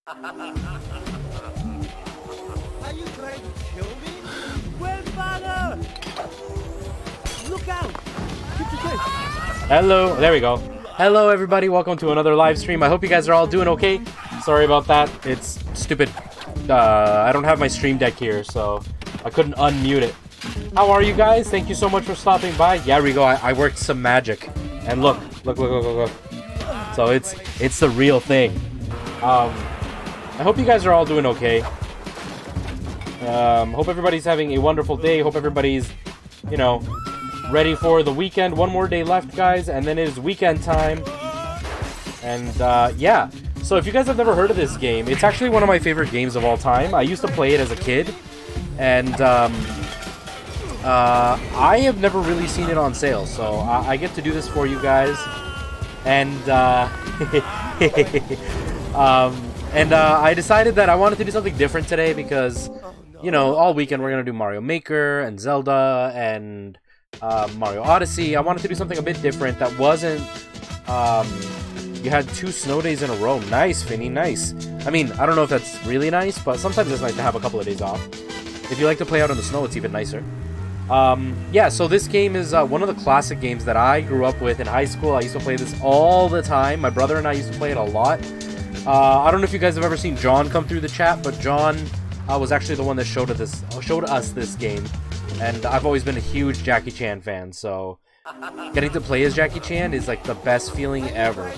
Are you trying to kill me? Grandfather! Look out! Keep your face. Hello, there we go. Hello everybody, welcome to another live stream. I hope you guys are all doing okay. Sorry about that, it's stupid. I don't have my stream deck here, so I couldn't unmute it. How are you guys? Thank you so much for stopping by. Yeah, Rigo, I worked some magic. And look. So it's the real thing. I hope you guys are all doing okay. Hope everybody's having a wonderful day. Hope everybody's, you know, ready for the weekend. One more day left, guys, and then it is weekend time. And, yeah. So if you guys have never heard of this game, it's actually one of my favorite games of all time. I used to play it as a kid. And, I have never really seen it on sale. So I get to do this for you guys. And, I decided that I wanted to do something different today because, you know, all weekend we're going to do Mario Maker and Zelda and Mario Odyssey. I wanted to do something a bit different that wasn't, you had 2 snow days in a row. Nice, Finny, nice. I mean, I don't know if that's really nice, but sometimes it's nice to have a couple of days off. If you like to play out in the snow, it's even nicer. Yeah, so this game is one of the classic games that I grew up with in high school. I used to play this all the time. My brother and I used to play it a lot. I don't know if you guys have ever seen John come through the chat, but John was actually the one that showed us this game. And I've always been a huge Jackie Chan fan, so getting to play as Jackie Chan is like the best feeling ever.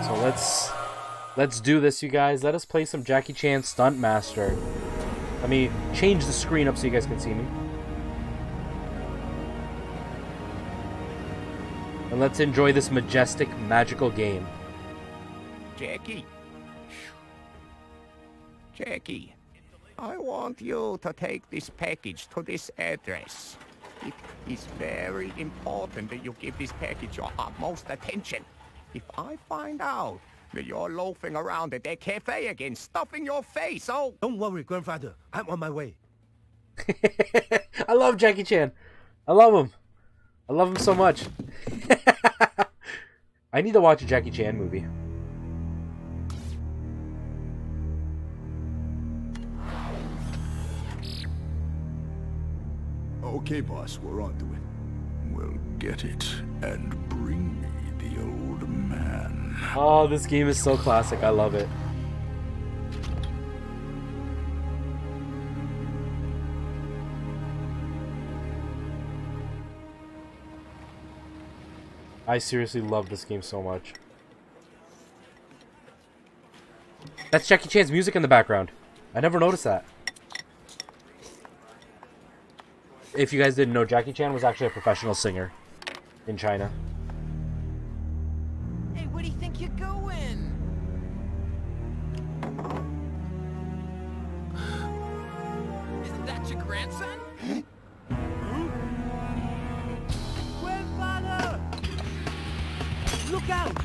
So let's do this, you guys. Let us play some Jackie Chan StuntMaster. Let me change the screen up so you guys can see me. And let's enjoy this majestic, magical game. Jackie. Jackie, I want you to take this package to this address. It is very important that you give this package your utmost attention. If I find out that you're loafing around at that cafe again, stuffing your face, oh... Don't worry, grandfather. I'm on my way. I love Jackie Chan. I love him. I love him so much. I need to watch a Jackie Chan movie. Okay, boss, we're on to it. We'll get it and bring me the old man. Oh, this game is so classic. I love it. I seriously love this game so much. That's Jackie Chan's music in the background. I never noticed that. If you guys didn't know, Jackie Chan was actually a professional singer in China. Hey, where do you think you're going? Isn't that your grandson? Grandfather! Look out!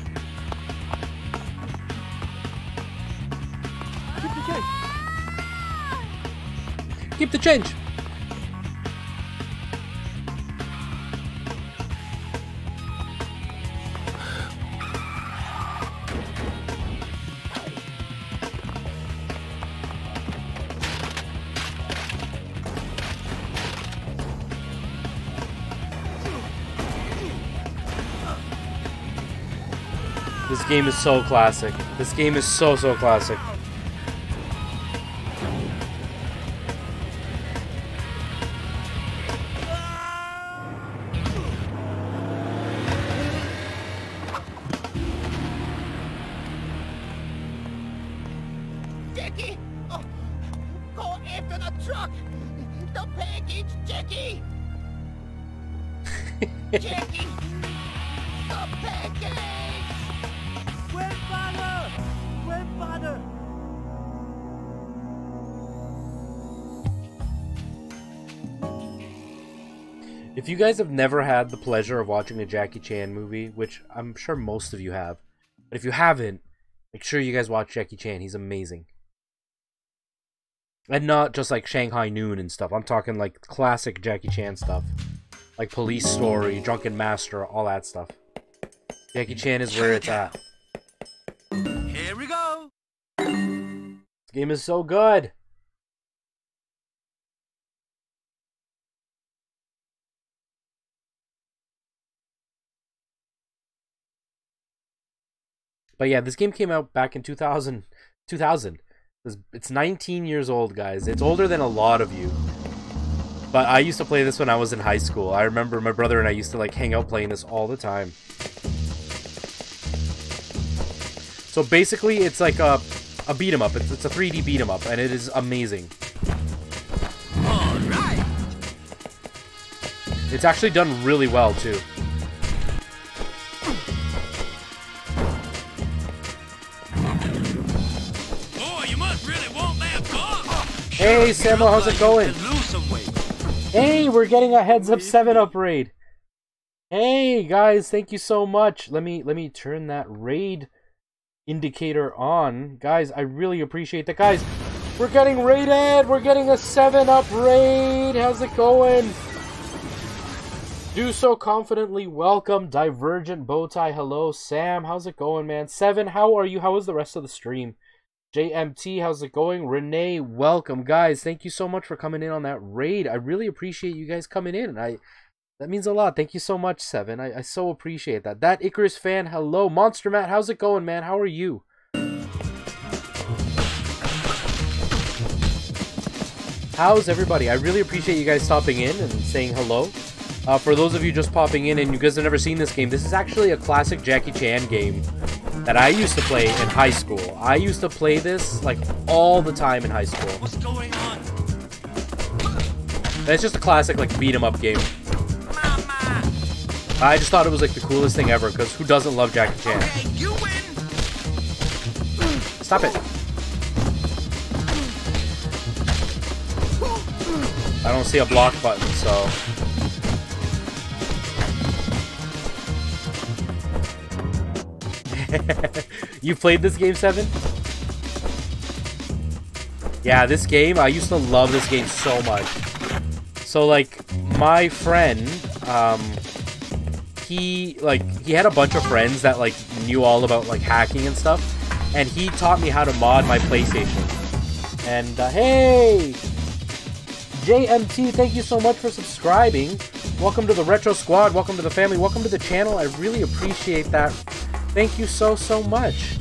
Keep the change! Keep the change! This game is so classic. This game is so classic. Jackie! Oh, go after the truck! The package, Jackie! Jackie! The package! Grandfather! Grandfather! If you guys have never had the pleasure of watching a Jackie Chan movie, which I'm sure most of you have, but if you haven't, make sure you guys watch Jackie Chan. He's amazing. And not just like Shanghai Noon and stuff. I'm talking like classic Jackie Chan stuff. Like Police Story, Drunken Master, all that stuff. Jackie Chan is where it's at. Here we go. This game is so good. But yeah, this game came out back in 2000. It's 19 years old, guys. It's older than a lot of you. But I used to play this when I was in high school. I remember my brother and I used to like hang out playing this all the time. So basically, it's like a beat 'em up. It's a 3D beat 'em up, and it is amazing. All right. It's actually done really well too. Boy, you must really want that car. Hey, Samuel, how's it going? Lose some weight. Hey, we're getting a heads up 7-up raid. Hey guys, thank you so much. Let me turn that raid indicator on. Guys, I really appreciate that. Guys, we're getting raided. We're getting a 7-up raid. How's it going? Do so confidently. Welcome, Divergent Bowtie. Hello, Sam. How's it going, man? 7, how are you? How was the rest of the stream? JMT, how's it going? Renee, welcome. Guys, thank you so much for coming in on that raid. I really appreciate you guys coming in. That means a lot. Thank you so much, 7. I so appreciate that. That Icarus fan, hello. Monster Matt, how's it going, man? How are you? How's everybody? I really appreciate you guys stopping in and saying hello. For those of you just popping in and you guys have never seen this game, this is actually a classic Jackie Chan game that I used to play in high school. I used to play this like all the time in high school. What's going on? it's just a classic, like, beat-em-up game. I just thought it was, like, the coolest thing ever, because who doesn't love Jackie Chan? Okay, you win. Stop it. I don't see a block button, so... You played this game, Seven? Yeah, this game, I used to love this game so much. So, like, my friend, he had a bunch of friends that, like, knew all about, like, hacking and stuff. And he taught me how to mod my PlayStation. And, hey! JMT, thank you so much for subscribing. Welcome to the Retro Squad. Welcome to the family. Welcome to the channel. I really appreciate that. Thank you so much.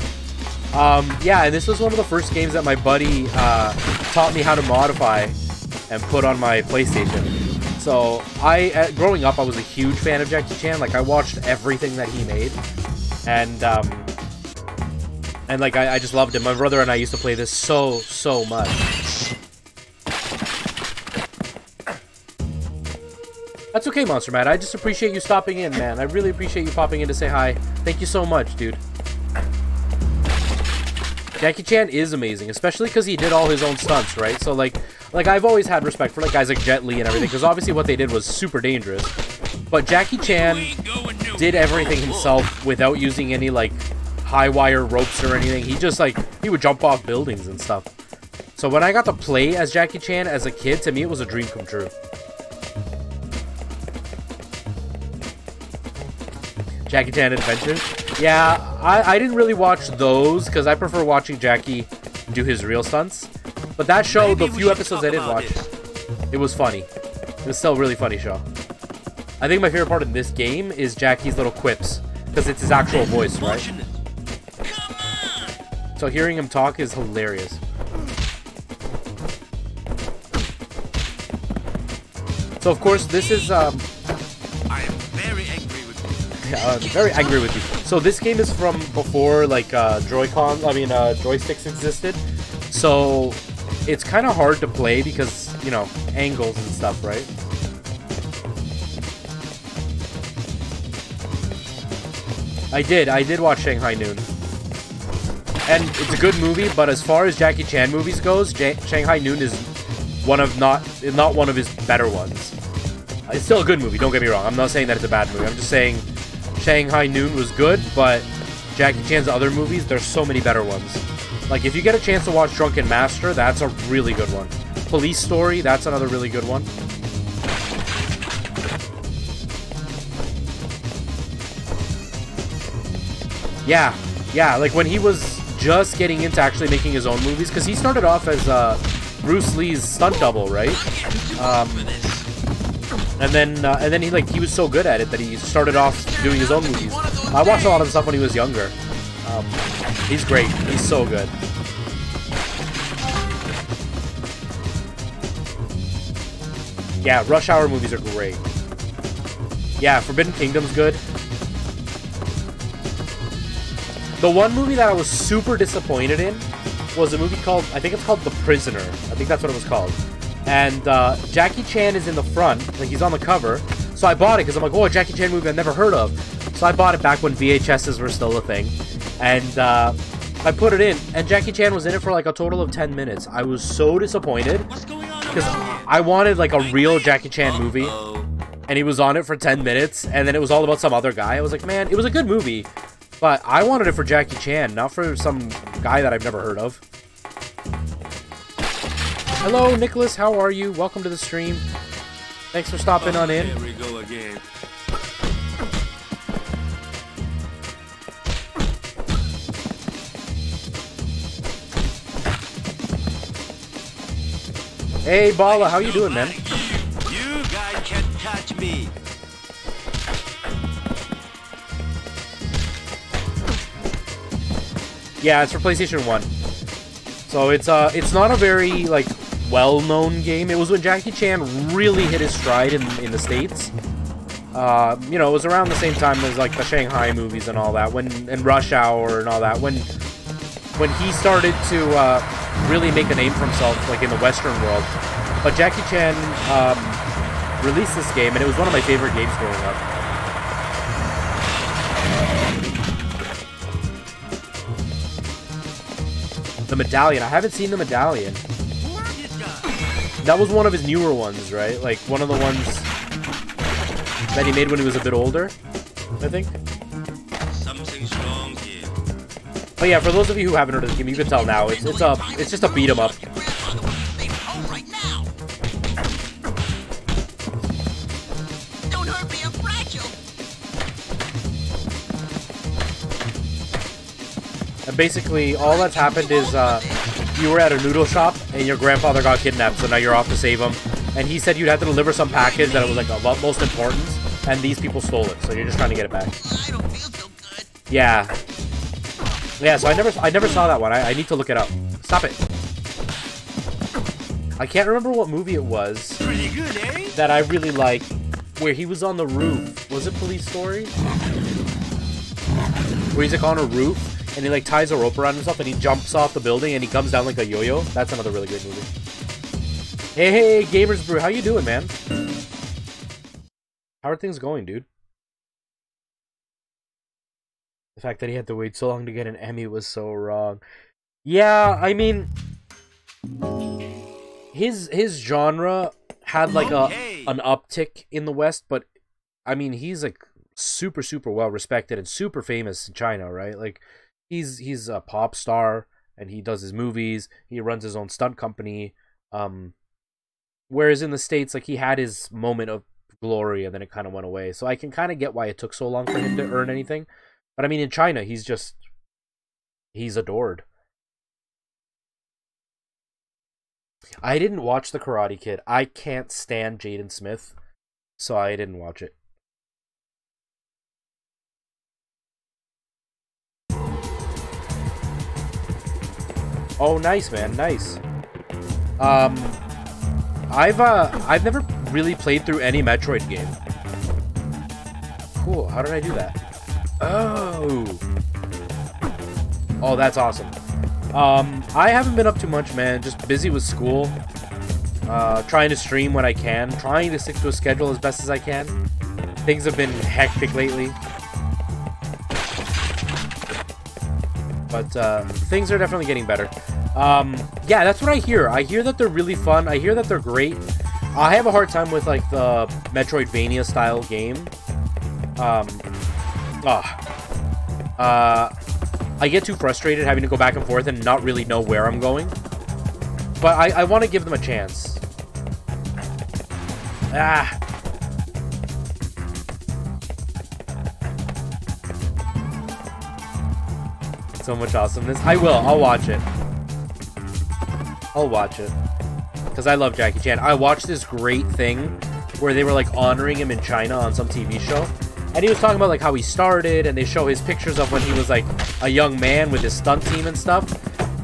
Yeah, and this was one of the first games that my buddy taught me how to modify and put on my PlayStation. So, growing up, I was a huge fan of Jackie Chan. Like, I watched everything that he made. And like, I just loved it. My brother and I used to play this so much. That's okay, Monster Matt. I just appreciate you stopping in, man. I really appreciate you popping in to say hi. Thank you so much, dude. Jackie Chan is amazing, especially because he did all his own stunts, right? So, like I've always had respect for, like, guys like Jet Li and everything, because obviously what they did was super dangerous. But Jackie Chan did everything himself without using any, like, high wire ropes or anything. He just, like, he would jump off buildings and stuff. So when I got to play as Jackie Chan as a kid, to me it was a dream come true. Jackie Chan Adventures? Yeah, I didn't really watch those, because I prefer watching Jackie do his real stunts. But that show, the few episodes I did watch, it was funny. It was still a really funny show. I think my favorite part of this game is Jackie's little quips, because it's his actual voice, right? So hearing him talk is hilarious. So of course, this is, I am very angry with you. very angry with you. So this game is from before, like, joysticks existed. So it's kind of hard to play because, you know, angles and stuff, right? I did watch Shanghai Noon. And it's a good movie, but as far as Jackie Chan movies goes, Shanghai Noon is not one of his better ones. It's still a good movie, don't get me wrong. I'm not saying that it's a bad movie. I'm just saying Shanghai Noon was good, but Jackie Chan's other movies, there's so many better ones. Like, if you get a chance to watch Drunken Master, that's a really good one. Police Story, that's another really good one. Yeah, like when he was just getting into actually making his own movies, because he started off as Bruce Lee's stunt double, right? And then he was so good at it that he started off doing his own movies. I watched a lot of stuff when he was younger. He's great. He's so good. Yeah, Rush Hour movies are great. Yeah, Forbidden Kingdom's good. The one movie that I was super disappointed in was a movie called, I think it's called The Prisoner. I think that's what it was called. And Jackie Chan is in the front, like he's on the cover. So I bought it because I'm like, oh, a Jackie Chan movie I've never heard of. So I bought it back when VHSs were still a thing. And I put it in, and Jackie Chan was in it for like a total of 10 minutes. I was so disappointed because I wanted like a real Jackie Chan movie. And he was on it for 10 minutes, and then it was all about some other guy. I was like, man, it was a good movie. But I wanted it for Jackie Chan, not for some guy that I've never heard of. Hello, Nicholas. How are you? Welcome to the stream. Thanks for stopping on in. Here we go again. Hey, Bala. How you doing, man? You guys can't touch me. Yeah, it's for PlayStation 1. So it's not a very, like, well-known game. It was when Jackie Chan really hit his stride in the States. You know, it was around the same time as, like, the Shanghai movies and all that, and Rush Hour and all that, when he started to really make a name for himself, like, in the Western world. But Jackie Chan released this game, and it was one of my favorite games growing up. The Medallion. I haven't seen the Medallion. That was one of his newer ones, right? Like, one of the ones that he made when he was a bit older, I think. Something's wrong here. But yeah, for those of you who haven't heard of the game, you can tell now. It's just a beat 'em up. Don't hurt me, I'm fragile. And basically, all that's happened is you were at a noodle shop and your grandfather got kidnapped, so now you're off to save him. And he said you'd have to deliver some package that was like of utmost importance, and these people stole it, so you're just trying to get it back. I don't feel so good. Yeah. Yeah, so I never saw that one. I need to look it up. Stop it. I can't remember what movie it was Pretty good, eh? that I really liked, where he was on the roof. Was it Police Story? Where he's like on a roof, and he like ties a rope around himself, and he jumps off the building, and he comes down like a yo-yo. That's another really great movie. Hey, Gamers Brew, how you doing, man? How are things going, dude? The fact that he had to wait so long to get an Emmy was so wrong. Yeah, I mean, his genre had like an uptick in the West, but I mean, he's like super well respected and super famous in China, right? Like, he's a pop star, and he does his movies. He runs his own stunt company. Whereas in the States, like, he had his moment of glory, and then it kind of went away. So I can kind of get why it took so long for him to earn anything. But I mean, in China, he's adored. I didn't watch The Karate Kid. I can't stand Jaden Smith, so I didn't watch it. Oh, nice, man, nice. I've never really played through any Metroid game. Cool. How did I do that? Oh, that's awesome. I haven't been up too much, man. Just busy with school. Trying to stream when I can. Trying to stick to a schedule as best as I can. Things have been hectic lately. But things are definitely getting better. Yeah, that's what I hear. I hear that they're really fun. I hear that they're great. I have a hard time with like the Metroidvania style game. I get too frustrated having to go back and forth and not really know where I'm going. But I want to give them a chance. So much awesomeness. I'll watch it. I'll watch it. Because I love Jackie Chan. I watched this great thing where they were like honoring him in China on some TV show. And he was talking about like how he started, and they show his pictures of when he was like a young man with his stunt team and stuff.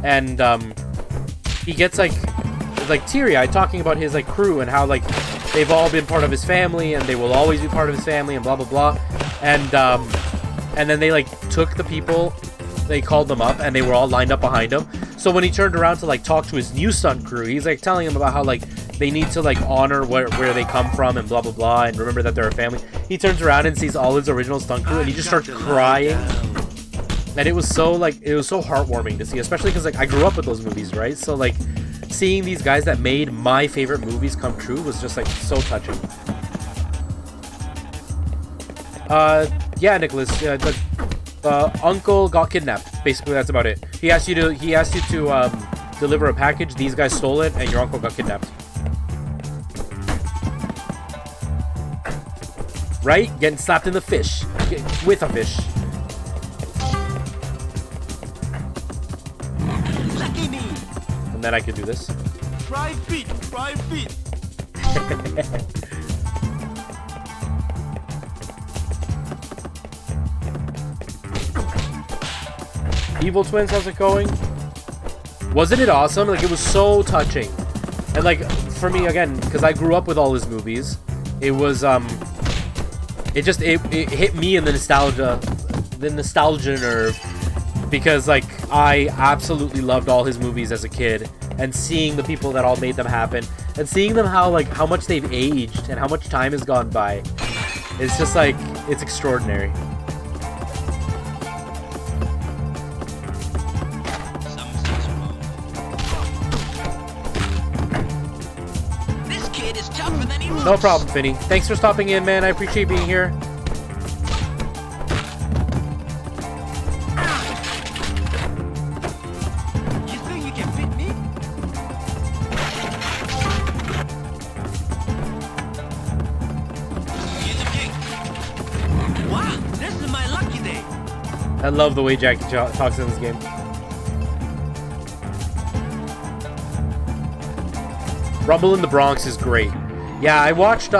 And he gets like teary-eyed talking about his like crew and how like they've all been part of his family and they will always be part of his family and blah blah blah. And then they like took the people, they called them up, and they were all lined up behind him. So when he turned around to like talk to his new stunt crew, he's like telling them about how like they need to like honor where they come from and blah blah blah, and remember that they're a family. He turns around and sees all his original stunt crew, and he just starts crying. And it was so heartwarming to see, especially because like I grew up with those movies, right? So like seeing these guys that made my favorite movies come true was just like so touching. Yeah, Nicholas. Uncle got kidnapped. Basically, that's about it. He asked you to deliver a package. These guys stole it, and your uncle got kidnapped. Right? Getting slapped in the fish. With a fish. Lucky me. And then I could do this. Try feet. Evil Twins, how's it going? Wasn't it awesome? Like, it was so touching. And like, for me, again, because I grew up with all his movies, it was, it hit me in the nostalgia nerve because like I absolutely loved all his movies as a kid, and seeing the people that all made them happen, and seeing them how much they've aged and how much time has gone by, it's just like, it's extraordinary. Something's wrong. This kid is tougher than he looks. No problem, Finny. Thanks for stopping in, man. I appreciate being here. You think you can beat me? Here's a king. Wow, this is my lucky day. I love the way Jackie talks in this game. Rumble in the Bronx is great. Yeah, I watched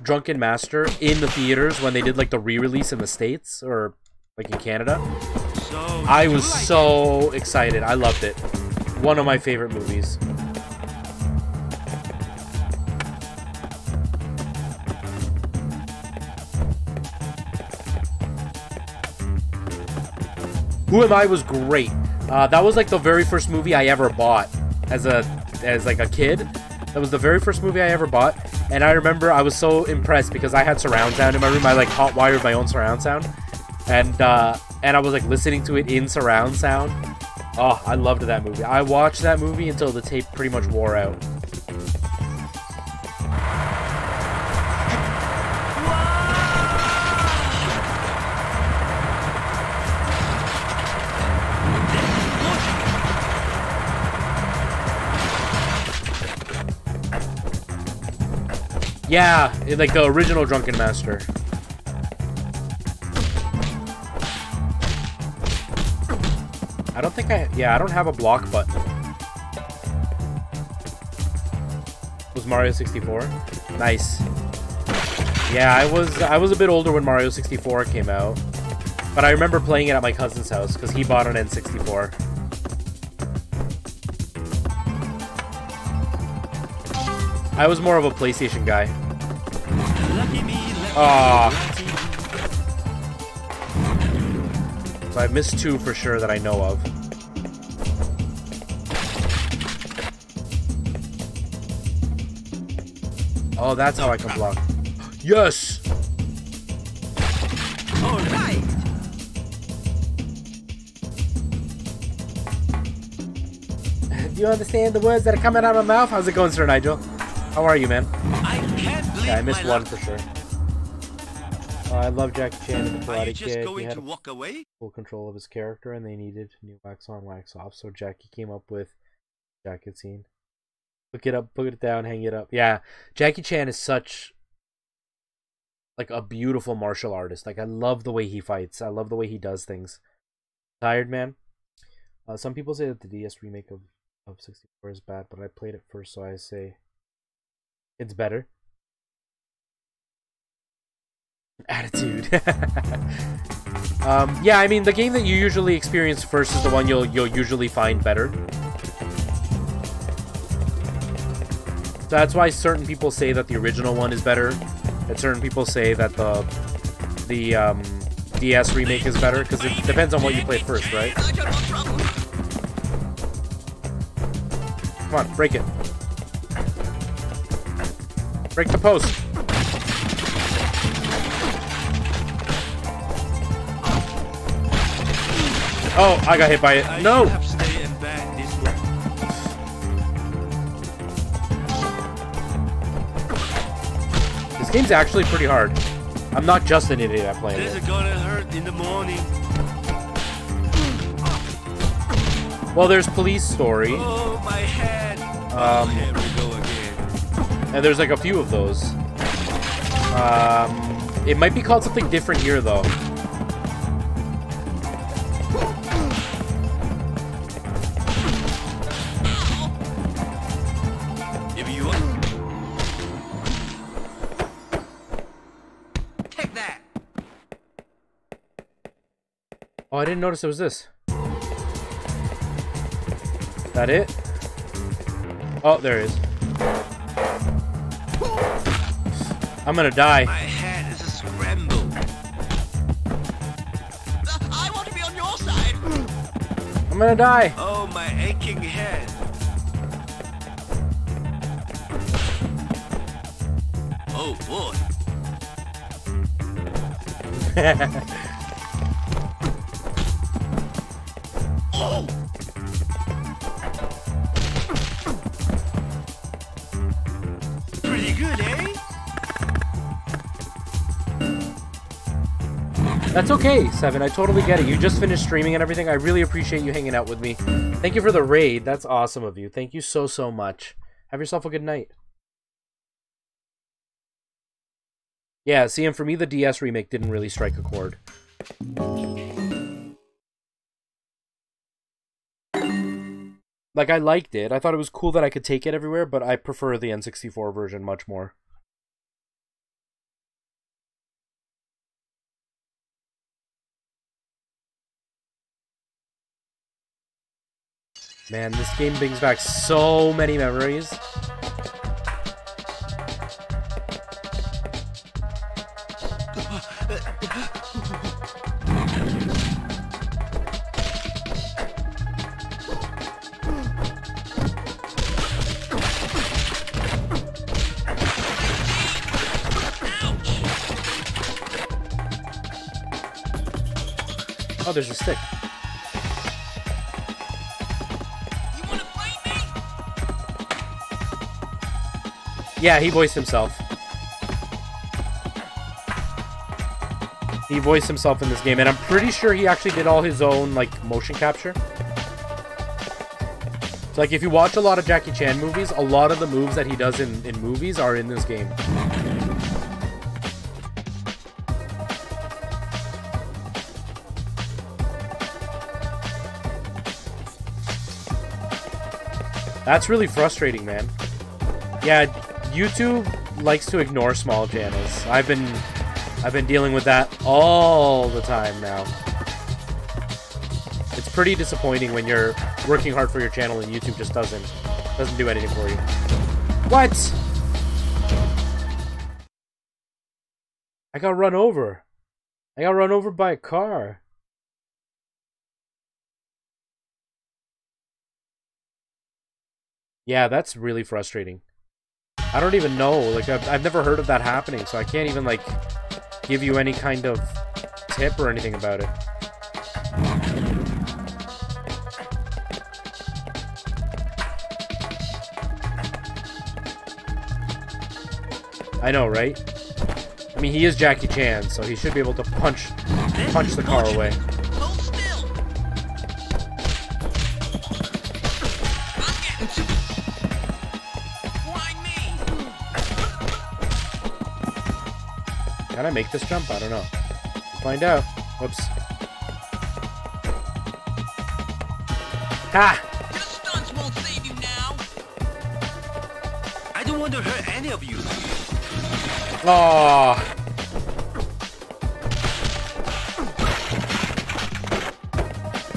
Drunken Master in the theaters when they did like the re-release in the States or like in Canada. So I was so excited. I loved it. One of my favorite movies. Who Am I was great. That was like the very first movie I ever bought as like a kid. That was the very first movie I ever bought, and I remember I was so impressed because I had surround sound in my room. I like hot wired my own surround sound, and I was like listening to it in surround sound. Oh, I loved that movie. I watched that movie until the tape pretty much wore out. Yeah, like the original Drunken Master. I don't think I don't have a block button. Was Mario 64? Nice. Yeah, I was a bit older when Mario 64 came out. But I remember playing it at my cousin's house because he bought an N64. I was more of a PlayStation guy. Ah. So I've missed two for sure that I know of. Oh, that's how I can block. Yes! All right. Do you understand the words that are coming out of my mouth? How's it going, Sir Nigel? How are you, man? I can't believe Yeah, I missed my one luck. for sure. I love Jackie Chan in The Are you Karate just Kid. He going had to walk away? full control of his character, and they needed new wax on, wax off. So Jackie came up with jacket scene. Look it up, put it down, hang it up. Yeah, Jackie Chan is such like a beautiful martial artist. Like I love the way he fights. I love the way he does things. Tired man. Some people say that the DS remake of 64 is bad, but I played it first, so I say it's better. Attitude. Yeah, I mean the game that you usually experience first is the one you'll usually find better. So that's why certain people say that the original one is better, and certain people say that the DS remake is better, because it depends on what you played first, right? Come on, break it. Break the post. Oh, I got hit by it. No! I should have stayed in bed this way. This game's actually pretty hard. I'm not just an idiot at playing This it. is gonna hurt in the morning. Well, there's Police Story, Oh, my head. Here we go again. and there's like a few of those. It might be called something different here, though. If you want. Take that. Oh, I didn't notice it was this. That it? Oh, there it is. I'm gonna die. My head is a scramble. I'm gonna die. Oh, my aching head. Oh, boy. Oh! Pretty good, eh? That's okay, Seven. I totally get it. You just finished streaming and everything. I really appreciate you hanging out with me. Thank you for the raid. That's awesome of you. Thank you so, so much. Have yourself a good night. Yeah, see, and for me, the DS remake didn't really strike a chord. Like, I liked it. I thought it was cool that I could take it everywhere, but I prefer the N64 version much more. Man, this game brings back so many memories. Oh, there's a stick. You wanna fight me? Yeah, he voiced himself. He voiced himself in this game, and I'm pretty sure he actually did all his own, like, motion capture. So, like, if you watch a lot of Jackie Chan movies, a lot of the moves that he does in movies are in this game. That's really frustrating, man. Yeah, YouTube likes to ignore small channels. I've been dealing with that all the time now. It's pretty disappointing when you're working hard for your channel and YouTube just doesn't do anything for you. What? I got run over. I got run over by a car. Yeah, that's really frustrating. I don't even know. Like, I've never heard of that happening, so I can't even, like, give you any kind of tip or anything about it. I know, right? I mean, he is Jackie Chan, so he should be able to punch the car away. Hold still. Why me? Can I make this jump? I don't know. We'll find out. Whoops. Ha! Your stunts won't save you now. I don't want to hurt any of you. Oh.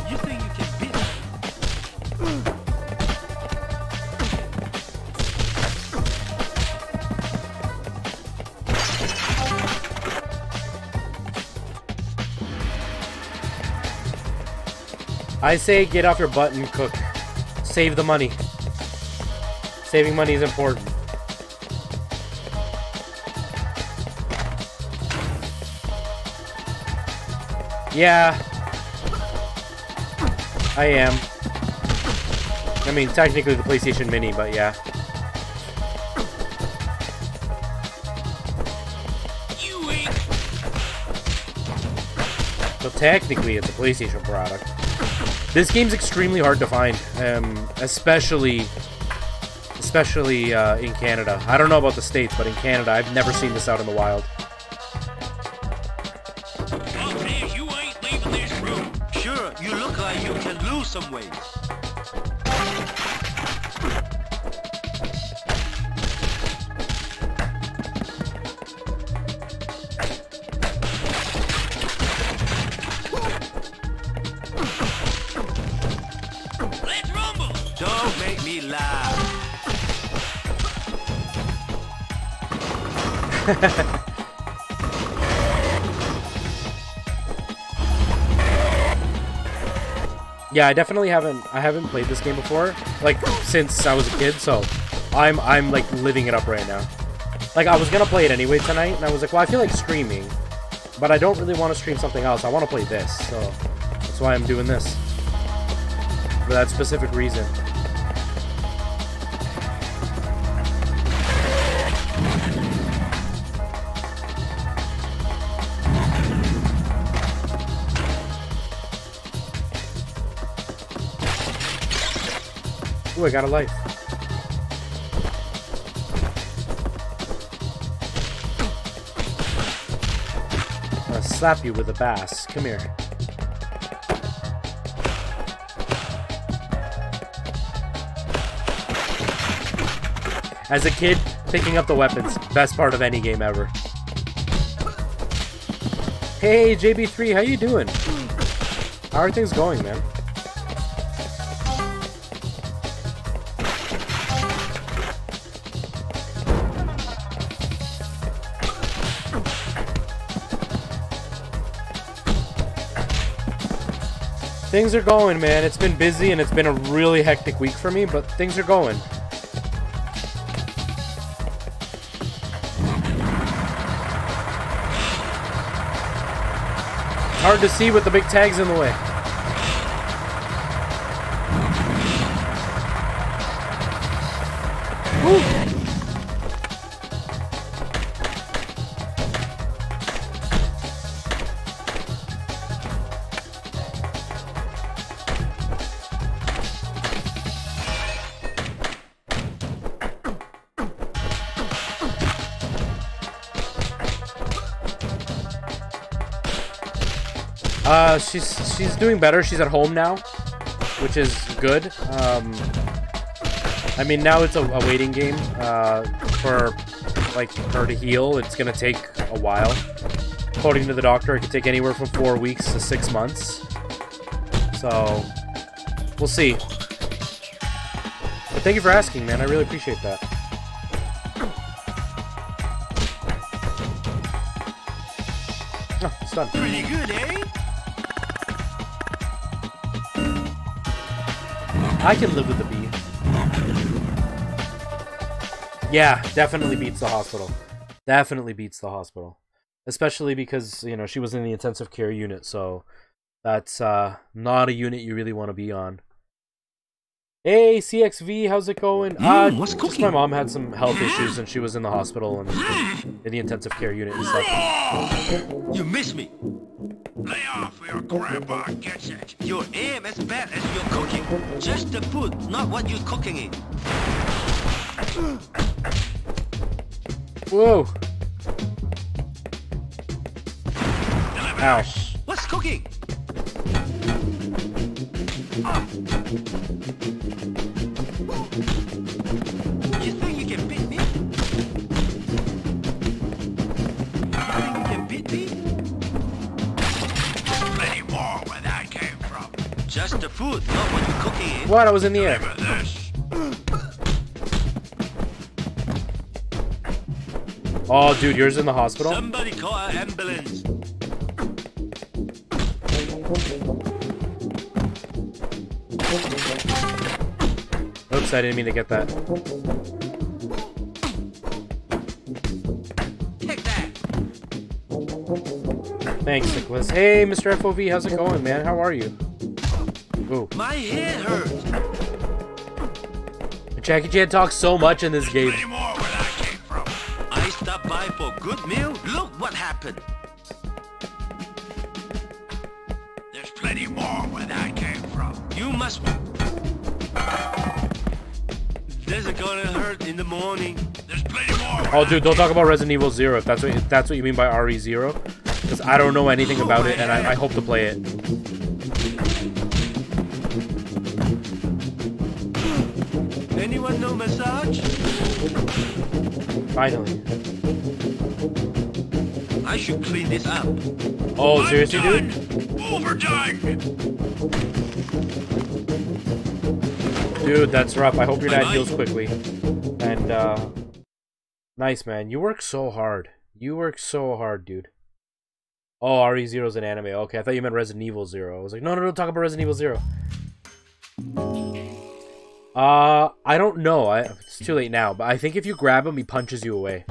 You think you can beat me? I say get off your butt and cook. Save the money. Saving money is important. Yeah. I am. I mean, technically the PlayStation Mini, but yeah. You ain't. So technically it's a PlayStation product. This game's extremely hard to find, especially in Canada. I don't know about the States, but in Canada, I've never seen this out in the wild. Oh, man, you ain't leaving this room. Sure, you look like you can lose some weight. Let's rumble. Don't make me laugh. Yeah, I definitely haven't played this game before, like, since I was a kid, so I'm like living it up right now. Like, I was gonna play it anyway tonight, and I was like, well, I feel like streaming, but I don't really want to stream something else. I want to play this, so that's why I'm doing this. For that specific reason. Ooh, I got a life. I'm gonna slap you with a bass. Come here. As a kid, picking up the weapons, best part of any game ever. Hey, JB3, how you doing? How are things going, man? Things are going, man. It's been busy and it's been a really hectic week for me, but things are going. Hard to see with the big tags in the way. Woo. She's doing better. She's at home now, which is good. I mean, now it's a waiting game for like her to heal. It's gonna take a while. According to the doctor, it could take anywhere from 4 weeks to 6 months. So we'll see. But thank you for asking, man. I really appreciate that. Oh, it's done. Pretty good, eh? I can live with the bee. Yeah, definitely beats the hospital. Definitely beats the hospital. Especially because, you know, she was in the intensive care unit, so that's not a unit you really want to be on. Hey, CXV, how's it going? What's just cooking? my mom had some health issues and she was in the hospital and in the intensive care unit and stuff. You miss me. Lay off or your grandpa gets it. Your aim as bad as your cooking. Just the food, not what you're cooking it. Whoa. Ow. What's cooking? You think you can beat me? You think you can beat me? Plenty more where that came from. Just the food, not what you're cooking it. What? I was in the air. Remember this. Oh, dude, yours in the hospital? Somebody call an ambulance. Oops, I didn't mean to get that. Take that. Thanks, Nicholas. Hey, Mr. FOV, how's it going, man? How are you? Ooh. My head hurts. Jackie Chan talks so much in this game. Plenty more where that came from. I stopped by for a good meal. Look what happened. There's plenty more where that came from. You must. This is gonna hurt in the morning. There's plenty more. Oh, dude, don't talk about Resident Evil 0 if that's what you mean by RE0. Because I don't know anything about it, and I hope to play it. Anyone know massage? Finally. I should clean this up. Oh, seriously, dude? Overdone. Dude, that's rough. I hope your dad heals quickly. And, nice, man. You work so hard. You work so hard, dude. Oh, RE0 is an anime. Okay, I thought you meant Resident Evil 0. I was like, no, talk about Resident Evil 0. I don't know. It's too late now, but I think if you grab him, he punches you away.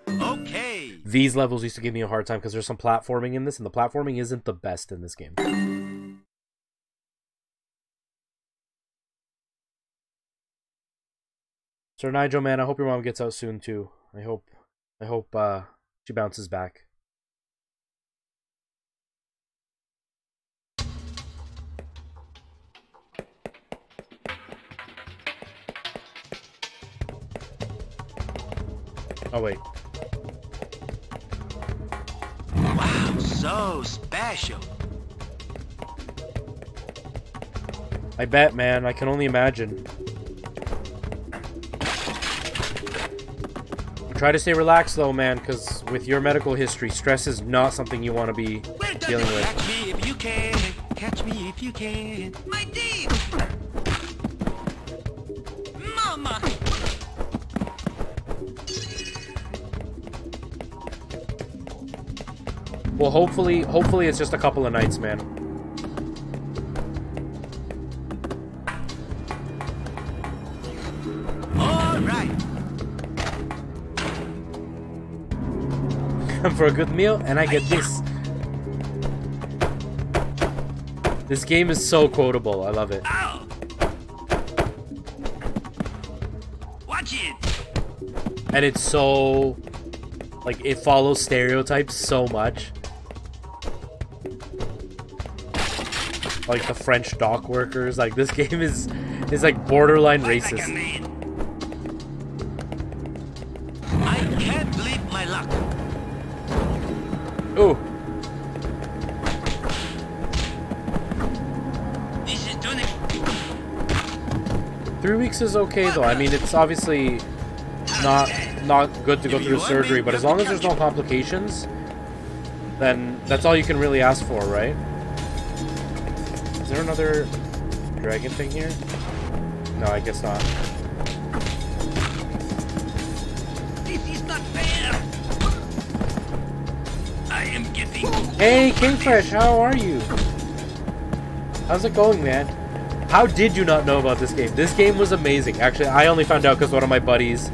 Okay. These levels used to give me a hard time because there's some platforming in this, and the platforming isn't the best in this game. Sir Nigel, man, I hope your mom gets out soon too. I hope she bounces back. Oh wait. Wow, so special. I bet, man. I can only imagine. Try to stay relaxed though, man, because with your medical history, stress is not something you want to be dealing with. Catch me if you can. Catch me if you can. My teeth! Mama! Well, hopefully it's just a couple of nights, man. All right. Come for a good meal, and I get this. This game is so quotable. I love it. Ow. Watch it. And it's so... like, it follows stereotypes so much. Like the French dock workers. Like, this game is like borderline Fight like a racist. man. I can't believe my luck. Ooh. This is doing it. 3 weeks is okay though. I mean, it's obviously not good to go through surgery, but as long as there's no complications, then that's all you can really ask for, right? Is there another dragon thing here? No, I guess not. This is not fair. I am getting. Hey, Kingfresh, how are you? How's it going, man? How did you not know about this game? This game was amazing. Actually, I only found out because one of my buddies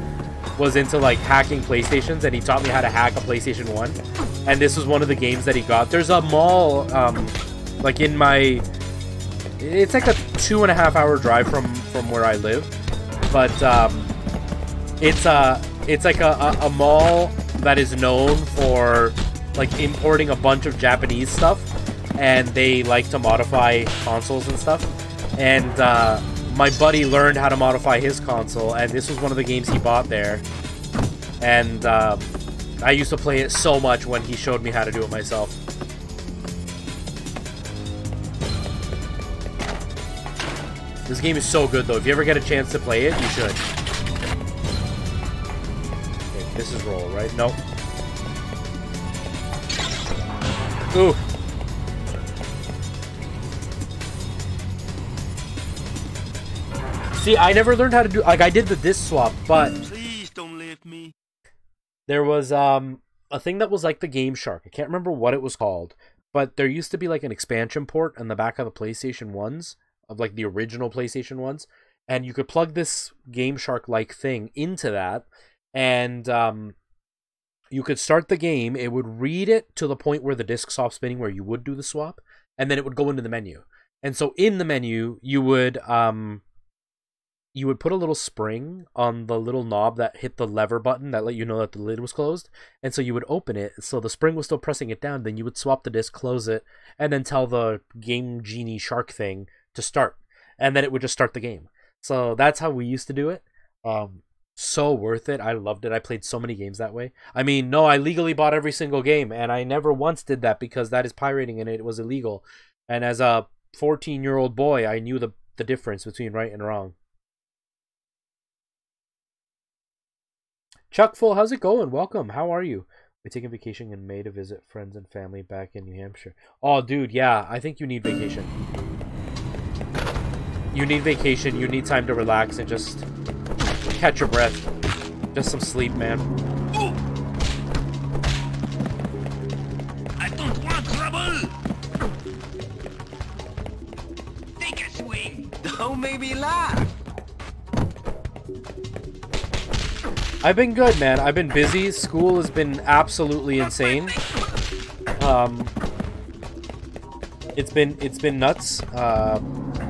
was into like hacking PlayStations, and he taught me how to hack a PlayStation 1. And this was one of the games that he got. There's a mall, like in my... It's like a 2.5 hour drive from where I live. But it's like a mall that is known for like importing a bunch of Japanese stuff, and they like to modify consoles and stuff. And my buddy learned how to modify his console, and this was one of the games he bought there. And I used to play it so much when he showed me how to do it myself. This game is so good, though. If you ever get a chance to play it, you should. Okay, this is roll, right? Nope. Ooh. See, I never learned how to do... Like, I did the disc swap, but... Please don't leave me. There was a thing that was like the Game Shark. I can't remember what it was called, but there used to be like an expansion port in the back of the PlayStation 1s, of like the original PlayStation 1s, and you could plug this Game Shark-like thing into that, and you could start the game. It would read it to the point where the disc stopped spinning, where you would do the swap, and then it would go into the menu. And so in the menu, you would put a little spring on the little knob that hit the lever button that let you know that the lid was closed. And so you would open it, so the spring was still pressing it down. Then you would swap the disc, close it, and then tell the Game Genie Shark thing to start. And then it would just start the game. So that's how we used to do it. So worth it. I loved it. I played so many games that way. I mean, no, I legally bought every single game, and I never once did that because that is pirating and it was illegal. And as a 14-year-old boy, I knew the difference between right and wrong. Chuckful, how's it going? Welcome. How are you? We're taking vacation in May to visit friends and family back in New Hampshire. Oh, dude, yeah. I think you need vacation. You need vacation. You need time to relax and just catch your breath. Just some sleep, man. I don't want trouble. Take a swing. Don't make me laugh. I've been good, man. I've been busy. School has been absolutely insane. It's been nuts.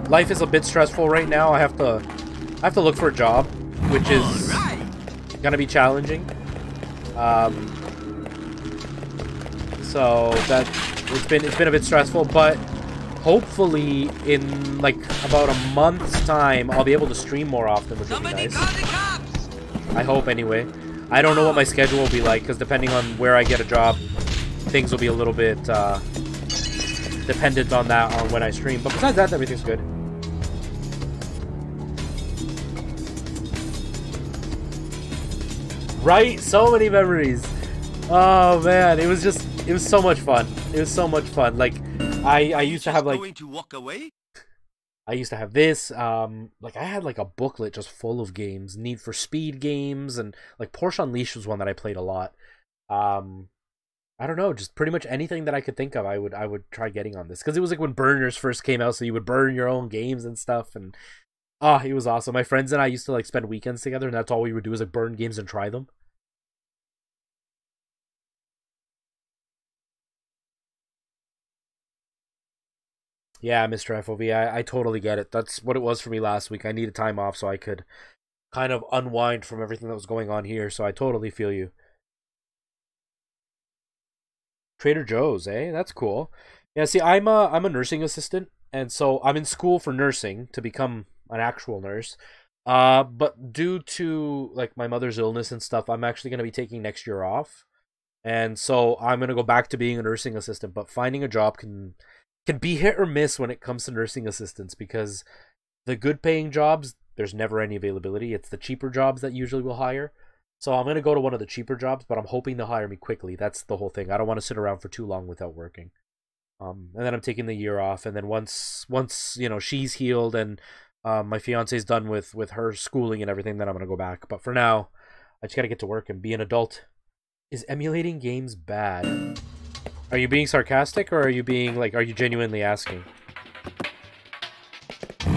Life is a bit stressful right now. I have to look for a job, which is gonna be challenging. So that it's been a bit stressful, but hopefully in like about a month's time I'll be able to stream more often, which will be nice. I hope anyway. I don't know what my schedule will be like, because depending on where I get a job, things will be a little bit dependent on that, on when I stream. But besides that, everything's good. Right? So many memories. Oh man, it was so much fun. It was so much fun. Like, I used to have like... Going to walk away? I used to have this, like I had like a booklet just full of games, Need for Speed games, and like Porsche Unleashed was one that I played a lot. I don't know, just pretty much anything that I could think of, I would try getting on this, because it was like when burners first came out, so you would burn your own games and stuff, and it was awesome. My friends and I used to like spend weekends together, and that's all we would do is like burn games and try them. Yeah, Mr. FOV, I totally get it. That's what it was for me last week. I needed time off so I could kind of unwind from everything that was going on here, so I totally feel you. Trader Joe's, eh? That's cool. Yeah, see, I'm a nursing assistant, and so I'm in school for nursing to become an actual nurse. But due to like my mother's illness and stuff, I'm actually going to be taking next year off. And so I'm going to go back to being a nursing assistant, but finding a job can be hit or miss when it comes to nursing assistants, because the good paying jobs, there's never any availability. It's the cheaper jobs that usually will hire. So I'm going to go to one of the cheaper jobs, but I'm hoping they'll hire me quickly. That's the whole thing. I don't want to sit around for too long without working. And then I'm taking the year off, and then once you know, she's healed and my fiance's done with her schooling and everything, then I'm going to go back. But for now, I just got to get to work and be an adult. Is emulating games bad? Are you being sarcastic, or are you being like, are you genuinely asking?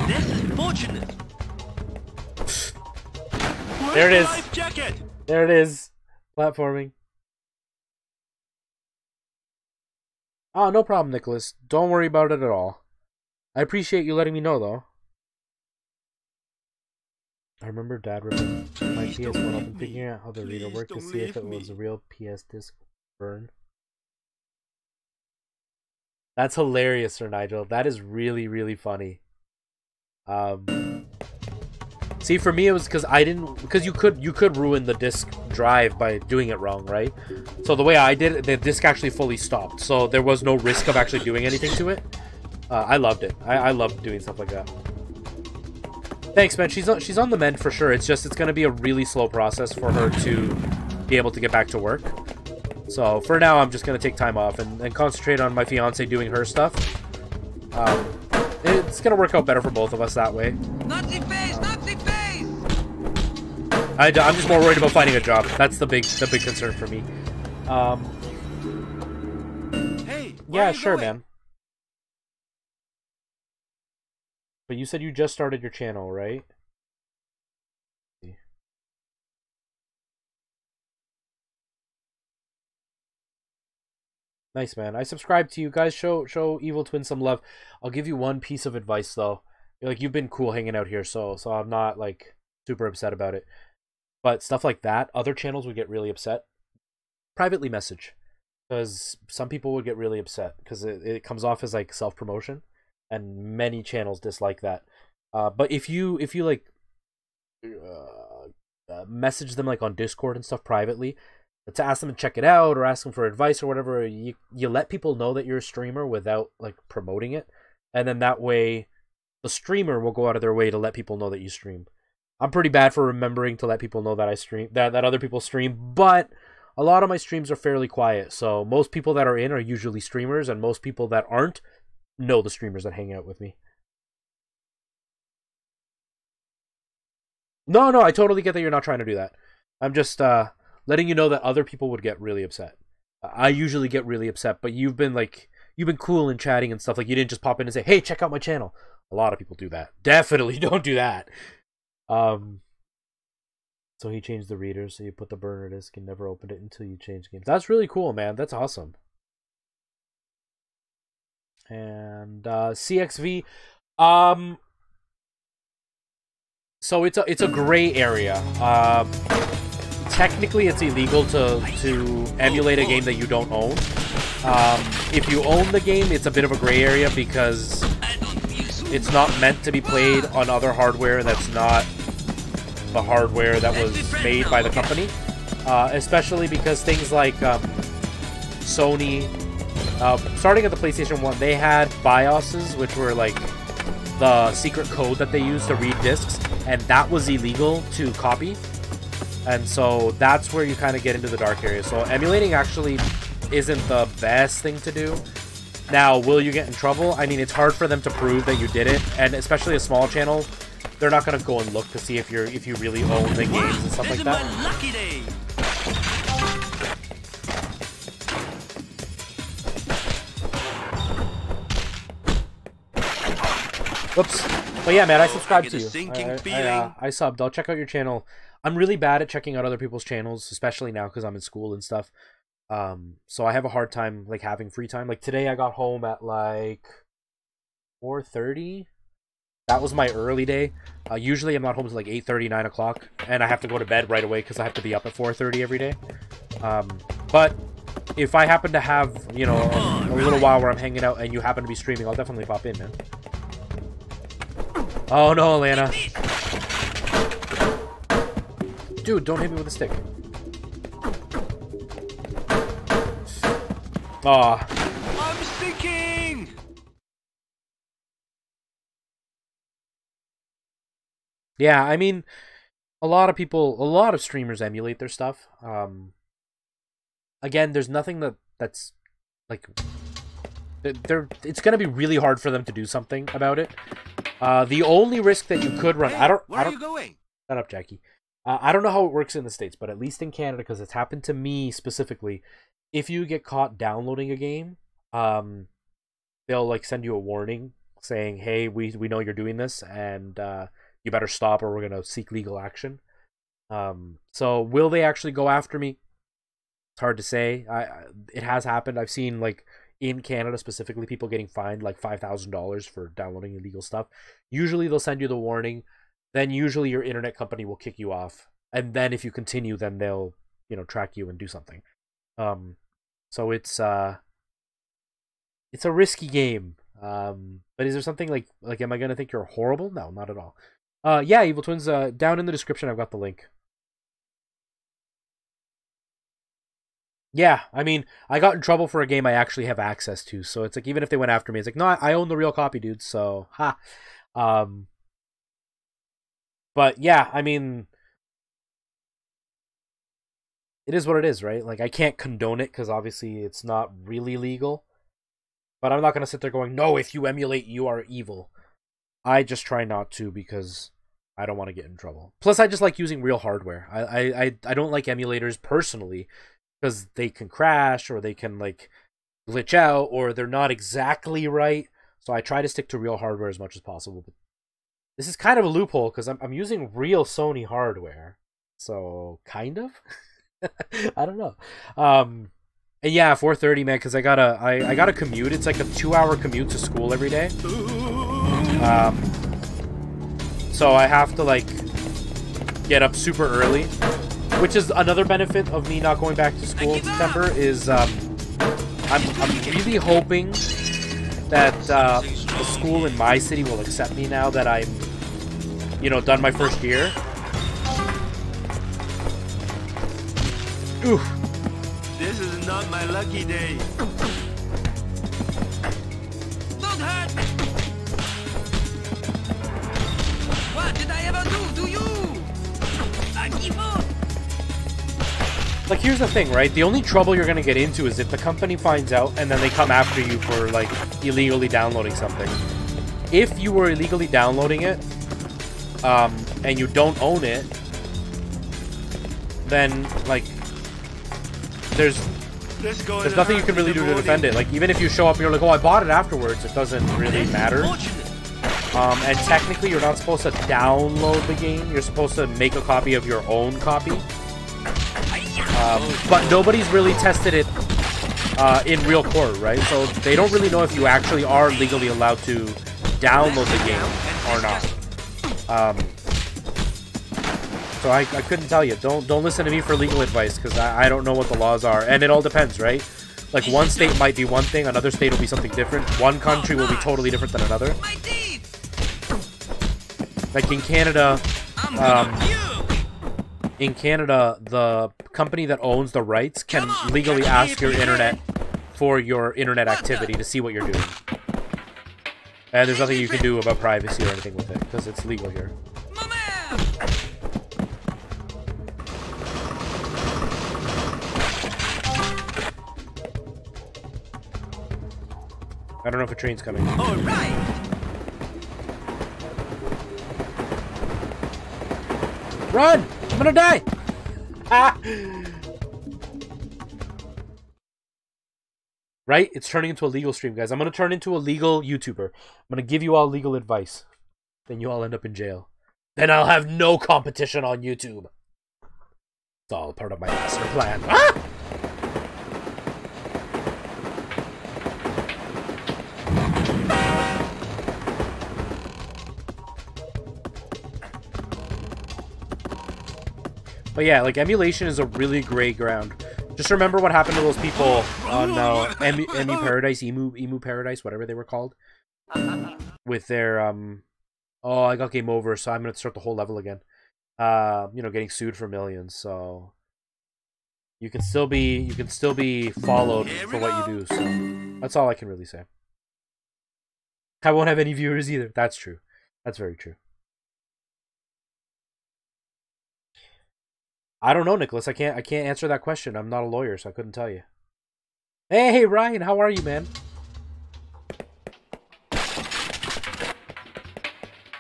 This is fortunate. There it is. Life jacket. There it is. Platforming. Oh, no problem, Nicholas. Don't worry about it at all. I appreciate you letting me know, though. I remember Dad ripping my PS1 up and figuring out how the reader worked to see if it was a real PS disc burn. That's hilarious, Sir Nigel. That is really, really funny. See, for me, it was because you could ruin the disk drive by doing it wrong, right? So the way I did it, the disk actually fully stopped, so there was no risk of actually doing anything to it. I loved it. I loved doing stuff like that. Thanks, man. She's on the mend for sure. It's just it's gonna be a really slow process for her to be able to get back to work. So for now, I'm just gonna take time off and concentrate on my fiance doing her stuff. It's gonna work out better for both of us that way. Nazi face! Nazi face! I'm just more worried about finding a job. That's the big concern for me. Hey, Yeah, sure, man. But you said you just started your channel, right? Nice, man. I subscribe to you guys. Show Evil Twin some love. I'll give you one piece of advice, though. Like, you've been cool hanging out here, so I'm not like super upset about it. But stuff like that, other channels would get really upset. Privately message, because some people would get really upset because it comes off as like self-promotion, and many channels dislike that. But if you like message them like on Discord and stuff privately to ask them to check it out or ask them for advice or whatever, you let people know that you're a streamer without like promoting it, and then that way the streamer will go out of their way to let people know that you stream. I'm pretty bad for remembering to let people know that I stream, that other people stream, but a lot of my streams are fairly quiet, so most people that are in are usually streamers, and most people that aren't know the streamers that hang out with me. No, I totally get that you're not trying to do that. I'm just letting you know that other people would get really upset. I usually get really upset, but you've been cool in chatting and stuff. Like, you didn't just pop in and say, "Hey, check out my channel." A lot of people do that. Definitely don't do that. So he changed the reader, so you put the burner disk and never opened it until you change games. That's really cool, man. That's awesome. And CXV, so it's a gray area. Technically, it's illegal to emulate a game that you don't own. If you own the game, it's a bit of a gray area because it's not meant to be played on other hardware that's not the hardware that was made by the company. Especially because things like Sony, starting at the PlayStation 1, they had BIOSes, which were like the secret code that they used to read discs, and that was illegal to copy. And so that's where you kind of get into the dark area. So emulating actually isn't the best thing to do. Now, will you get in trouble? I mean, it's hard for them to prove that you did it, and especially a small channel, they're not gonna go and look to see if you really own the games and stuff like that. Lucky day. Whoops. But yeah, man, I subscribed to you. Sinking I subbed. I'll check out your channel. I'm really bad at checking out other people's channels, especially now because I'm in school and stuff. So I have a hard time like having free time. Like today, I got home at like 4:30. That was my early day. Usually I'm not home until like 8:30, 9 o'clock, and I have to go to bed right away because I have to be up at 4:30 every day. But if I happen to have, you know, a little while where I'm hanging out and you happen to be streaming, I'll definitely pop in, man. Oh no, Alana. Dude, don't hit me with a stick. Aw. I'm sticking. Yeah, I mean, a lot of streamers emulate their stuff. Again, there's nothing that's like it's gonna be really hard for them to do something about it. The only risk that you could run, Where are you going? Shut up, Jackie. I don't know how it works in the States, but at least in Canada, because it's happened to me specifically, if you get caught downloading a game, they'll like send you a warning saying, "Hey, we know you're doing this, and you better stop, or we're gonna seek legal action." So will they actually go after me? It's hard to say. It has happened. I've seen like in Canada specifically people getting fined like $5,000 for downloading illegal stuff. Usually they'll send you the warning. Then usually your internet company will kick you off, and then if you continue, then they'll, you know, track you and do something. So it's a risky game. But is there something like am I gonna think you're horrible? No, not at all. Yeah, Evil Twins. Down in the description, I've got the link. Yeah, I mean, I got in trouble for a game I actually have access to, so it's like even if they went after me, it's like no, I own the real copy, dude. So ha. But yeah, I mean, it is what it is, right? Like I can't condone it because obviously it's not really legal. But I'm not gonna sit there going, no, if you emulate, you are evil. I just try not to because I don't want to get in trouble. Plus, I just like using real hardware. I don't like emulators personally because they can crash or they can like glitch out or they're not exactly right. So I try to stick to real hardware as much as possible. But this is kind of a loophole because I'm using real Sony hardware. So kind of. I don't know. And yeah, 4:30, man, because I gotta commute. It's like a 2-hour commute to school every day. So I have to like get up super early, which is another benefit of me not going back to school in September. Is I'm really hoping that the school in my city will accept me now that I'm, you know, done my first year. Oof. This is not my lucky day. Don't hurt me! What did I ever do to you? I give up! Like, here's the thing, right? The only trouble you're gonna get into is if the company finds out and then they come after you for, like, illegally downloading something. If you were illegally downloading it, and you don't own it, then, like, there's nothing you can really do to defend it. Like, even if you show up and you're like, oh, I bought it afterwards, it doesn't really matter. And technically, you're not supposed to download the game. You're supposed to make a copy of your own copy. But nobody's really tested it in real court, right? So they don't really know if you actually are legally allowed to download the game or not. So I couldn't tell you. Don't listen to me for legal advice, because I don't know what the laws are. And it all depends, right? Like, one state might be one thing, another state will be something different. One country will be totally different than another. Like in Canada, the company that owns the rights can legally ask your internet for your internet activity to see what you're doing. And there's nothing you can do about privacy or anything with it, because it's legal here. I don't know if a train's coming. All right. Run! I'm gonna die! Ah! Right? It's turning into a legal stream, guys. I'm gonna turn into a legal YouTuber. I'm gonna give you all legal advice. Then you all end up in jail. Then I'll have no competition on YouTube. It's all part of my master plan. Ah! But yeah, like, emulation is a really great ground. Just remember what happened to those people on Emu Paradise, Emu Paradise, whatever they were called. With their, oh, I got game over, so I'm going to start the whole level again. You know, getting sued for millions, so... You can still be followed for what you do, so... That's all I can really say. I won't have any viewers either. That's true. That's very true. I don't know, Nicholas. I can't answer that question. I'm not a lawyer, so I couldn't tell you. Hey, Ryan, how are you, man?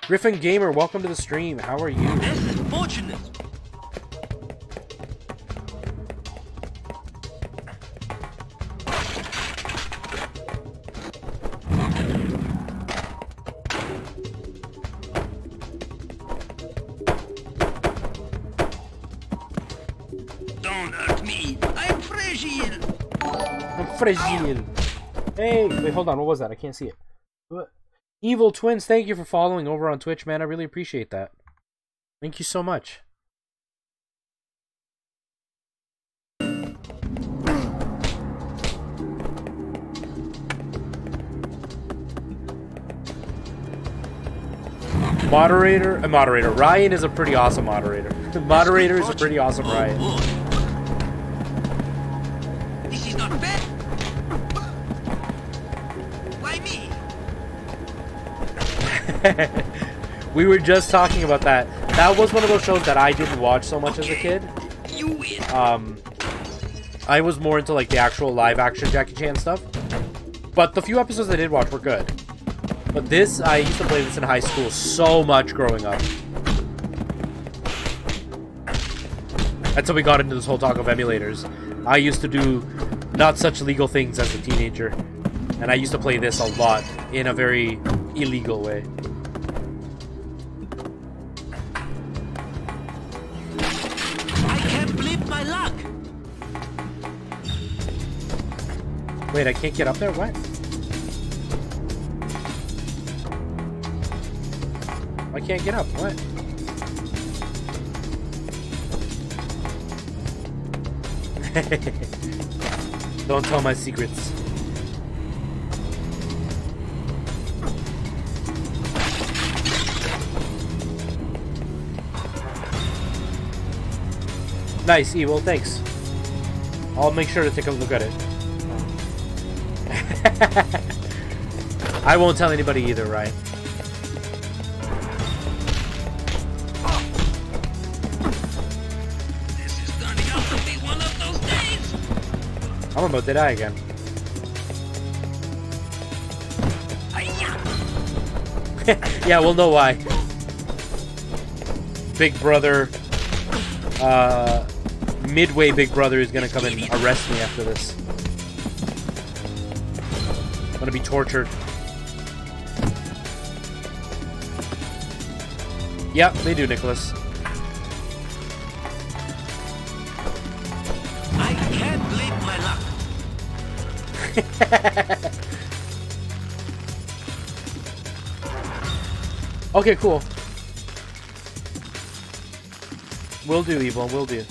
Griffin Gamer, welcome to the stream. How are you? This is fortunate. Fragile. Hey, wait, hold on. What was that? I can't see it. What? Evil Twins, thank you for following over on Twitch, man. I really appreciate that. Thank you so much. Moderator. Ryan is a pretty awesome moderator. Moderator is a pretty awesome Ryan. This is not fair. Why me? We were just talking about that. That was one of those shows that I didn't watch so much as a kid. You win. I was more into like the actual live action Jackie Chan stuff. But the few episodes I did watch were good. But this, I used to play this in high school so much growing up. Until we got into this whole talk of emulators. I used to do not such legal things as a teenager. And I used to play this a lot in a very illegal way. I can't believe my luck. Wait, I can't get up there? What? I can't get up. What? Don't tell my secrets. Nice, Evil. Thanks. I'll make sure to take a look at it. I won't tell anybody either, Ryan. I'm about to die again. Yeah, we'll know why. Big Brother, Midway Big Brother is gonna come and arrest me after this. I'm gonna be tortured. Yep, they do, Nicholas. I can't believe my luck. Okay, cool. Will do, Evil. Will do.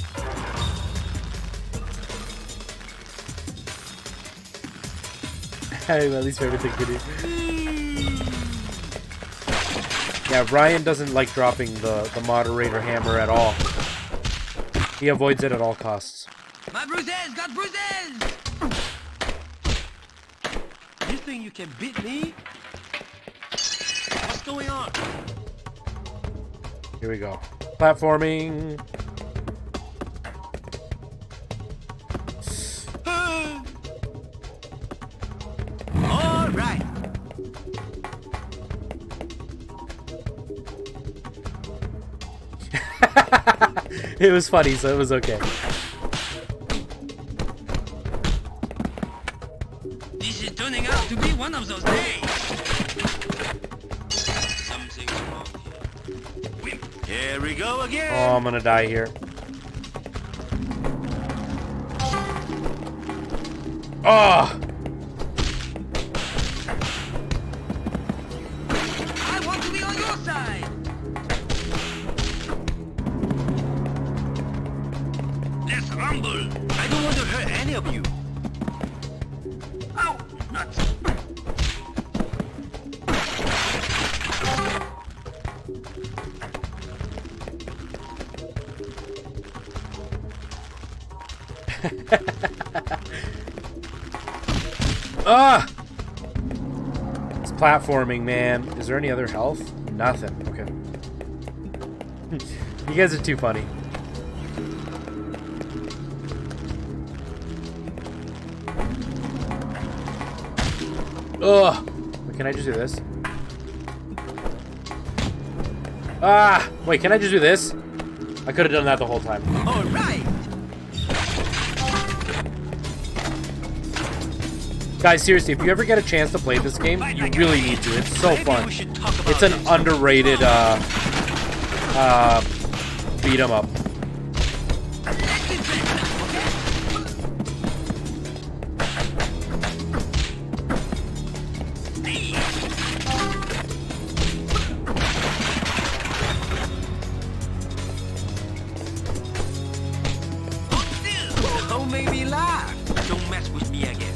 My least favorite thing to do. Yeah, Ryan doesn't like dropping the moderator hammer at all. He avoids it at all costs. My bruises got bruises! You think you can beat me? What's going on? Here we go. Platforming. All right. It was funny, so it was okay. This is turning out to be one of those days. Something's wrong here. Here we go again. Oh, I'm gonna die here. Oh! I want to be on your side. Let's rumble. I don't want to hurt any of you. Ow, nuts. Ah! It's platforming, man. Is there any other health? Nothing. Okay. You guys are too funny. Ugh! Wait, can I just do this? Ah! Wait, can I just do this? I could have done that the whole time. All right. Guys, seriously, if you ever get a chance to play this game, you really need to. It's so fun. It's an underrated beat 'em up. Don't make me laugh. Don't mess with me again.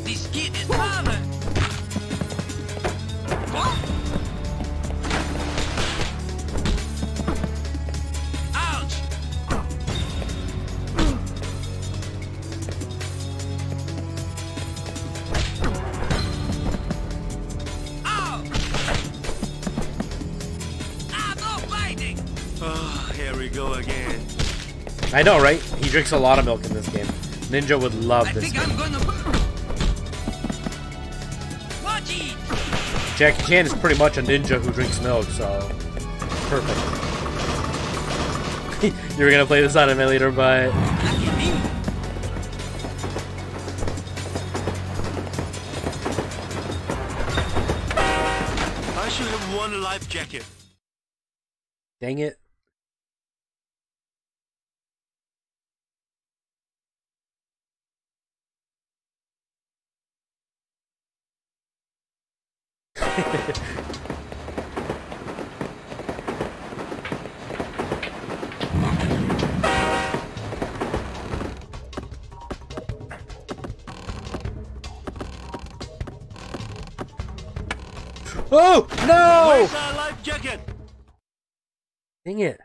This kid is mama. What? Ouch. Ow. Ah, no fighting. Oh, here we go again. I know, right? He drinks a lot of milk in this game. Ninja would love I this think game. I'm gonna. Watch it. Jackie Chan is pretty much a ninja who drinks milk, so perfect. You were gonna play this on him later, but Look at me. I should have worn a life jacket. dang it. Oh no! Where's our life jacket? Dang it.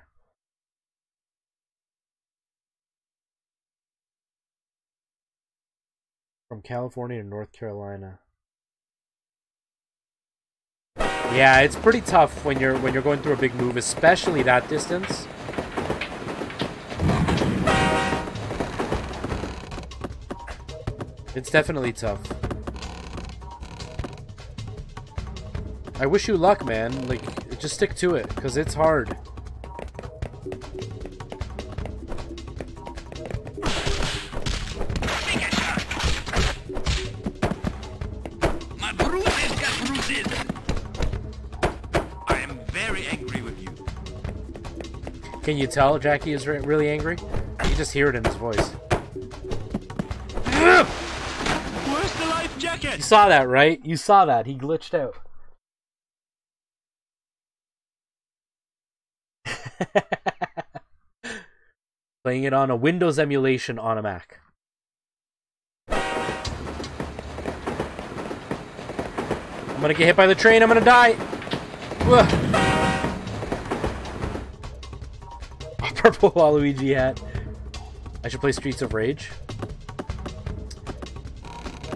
From California to North Carolina. Yeah, it's pretty tough when you're going through a big move, especially that distance. It's definitely tough. I wish you luck, man. Like, just stick to it, because it's hard. My bruises got bruises. I am very angry with you. Can you tell Jackie is really angry? You just hear it in his voice. Where's the life jacket? You saw that, right? You saw that. He glitched out. Playing it on a Windows emulation on a Mac. I'm gonna get hit by the train. I'm gonna die. A purple Waluigi hat. I should play Streets of Rage.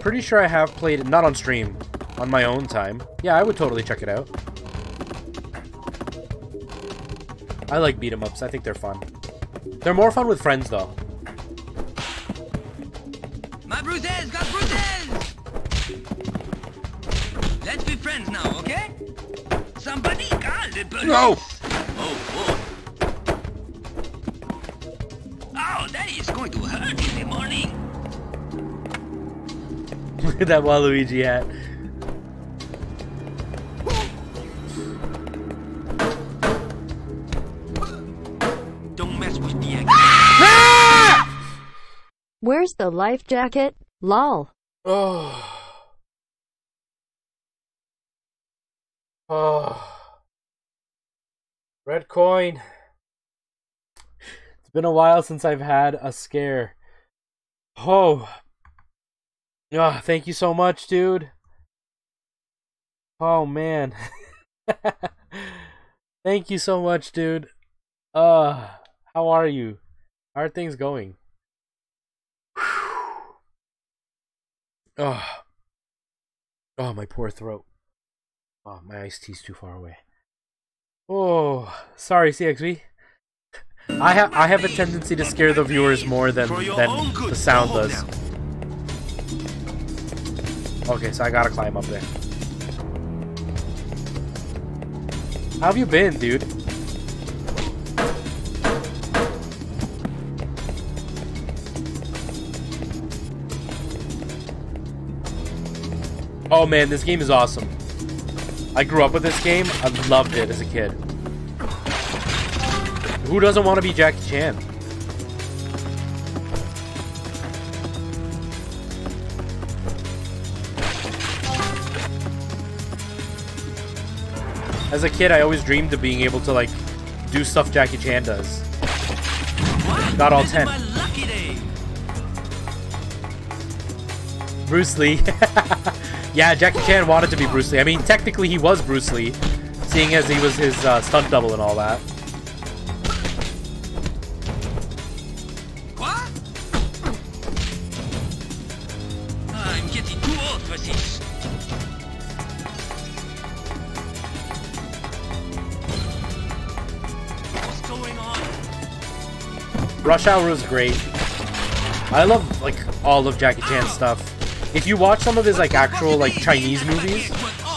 Pretty sure I have played it, not on stream, on my own time. Yeah, I would totally check it out. I like beat 'em ups. I think they're fun. They're more fun with friends, though. My bruises got bruises! Let's be friends now, okay? Somebody call the police! No! Oh, boy. Oh, that is going to hurt in the morning! Look at that Waluigi hat. Don't mess with the egg. Where's the life jacket? Lol. Oh. Oh. Red coin. It's been a while since I've had a scare. Oh. Oh, thank you so much, dude. Oh, man. Thank you so much, dude. How are you? How are things going? Oh. Oh, my poor throat. Oh, my iced tea's too far away. Oh, sorry, CXV. I have a tendency to scare the viewers more than the sound does. Okay, so I gotta climb up there. How have you been, dude? Oh man, this game is awesome. I grew up with this game. I loved it as a kid. Who doesn't want to be Jackie Chan? As a kid, I always dreamed of being able to, like, do stuff Jackie Chan does. Got all 10. Bruce Lee. Yeah, Jackie Chan wanted to be Bruce Lee. I mean, technically he was Bruce Lee, seeing as he was his stunt double and all that. What? I'm getting too old for this. What's going on? Rush Hour was great. I love, like, all of Jackie Chan's stuff. If you watch some of his, like, actual, like, Chinese movies,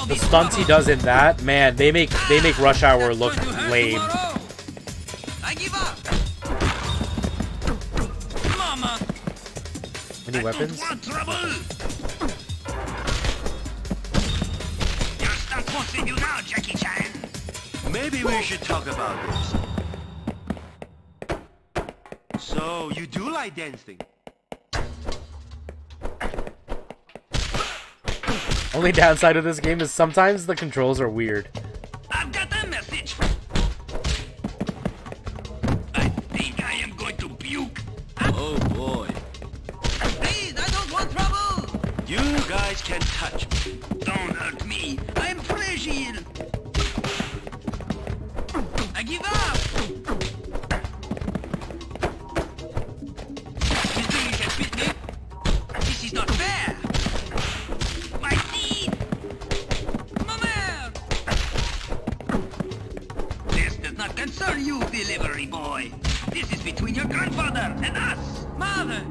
the stunts he does in that, man, they make Rush Hour look lame. I give up. Mama, Any weapons? want trouble. Just not forcing you now, Jackie Chan. Maybe we should talk about this. So, you do like dancing? Only downside of this game is sometimes the controls are weird. I've got a message. I think I am going to puke. Oh boy. Please, I don't want trouble. You guys can touch me. Don't hurt me. I'm fragile. I give up. You think you can beat me? This is not fair. My teeth. Mama. This does not concern you, delivery boy. This is between your grandfather and us. Mother.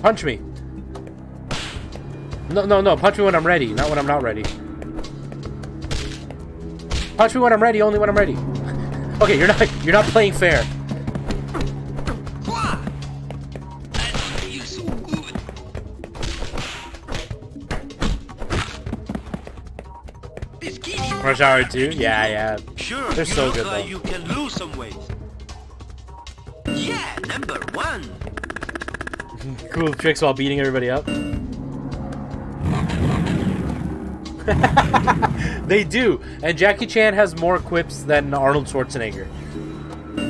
Punch me. No, punch me when I'm ready, not when I'm not ready. Punch me when I'm ready, only when I'm ready. Okay, you're not playing fair. What? That feels so good. This kitty Rush Hour 2? Yeah. Sure, They're you so look good, like though. you can lose some weight. Yeah, number 1. Cool tricks while beating everybody up. They do. And Jackie Chan has more quips than Arnold Schwarzenegger.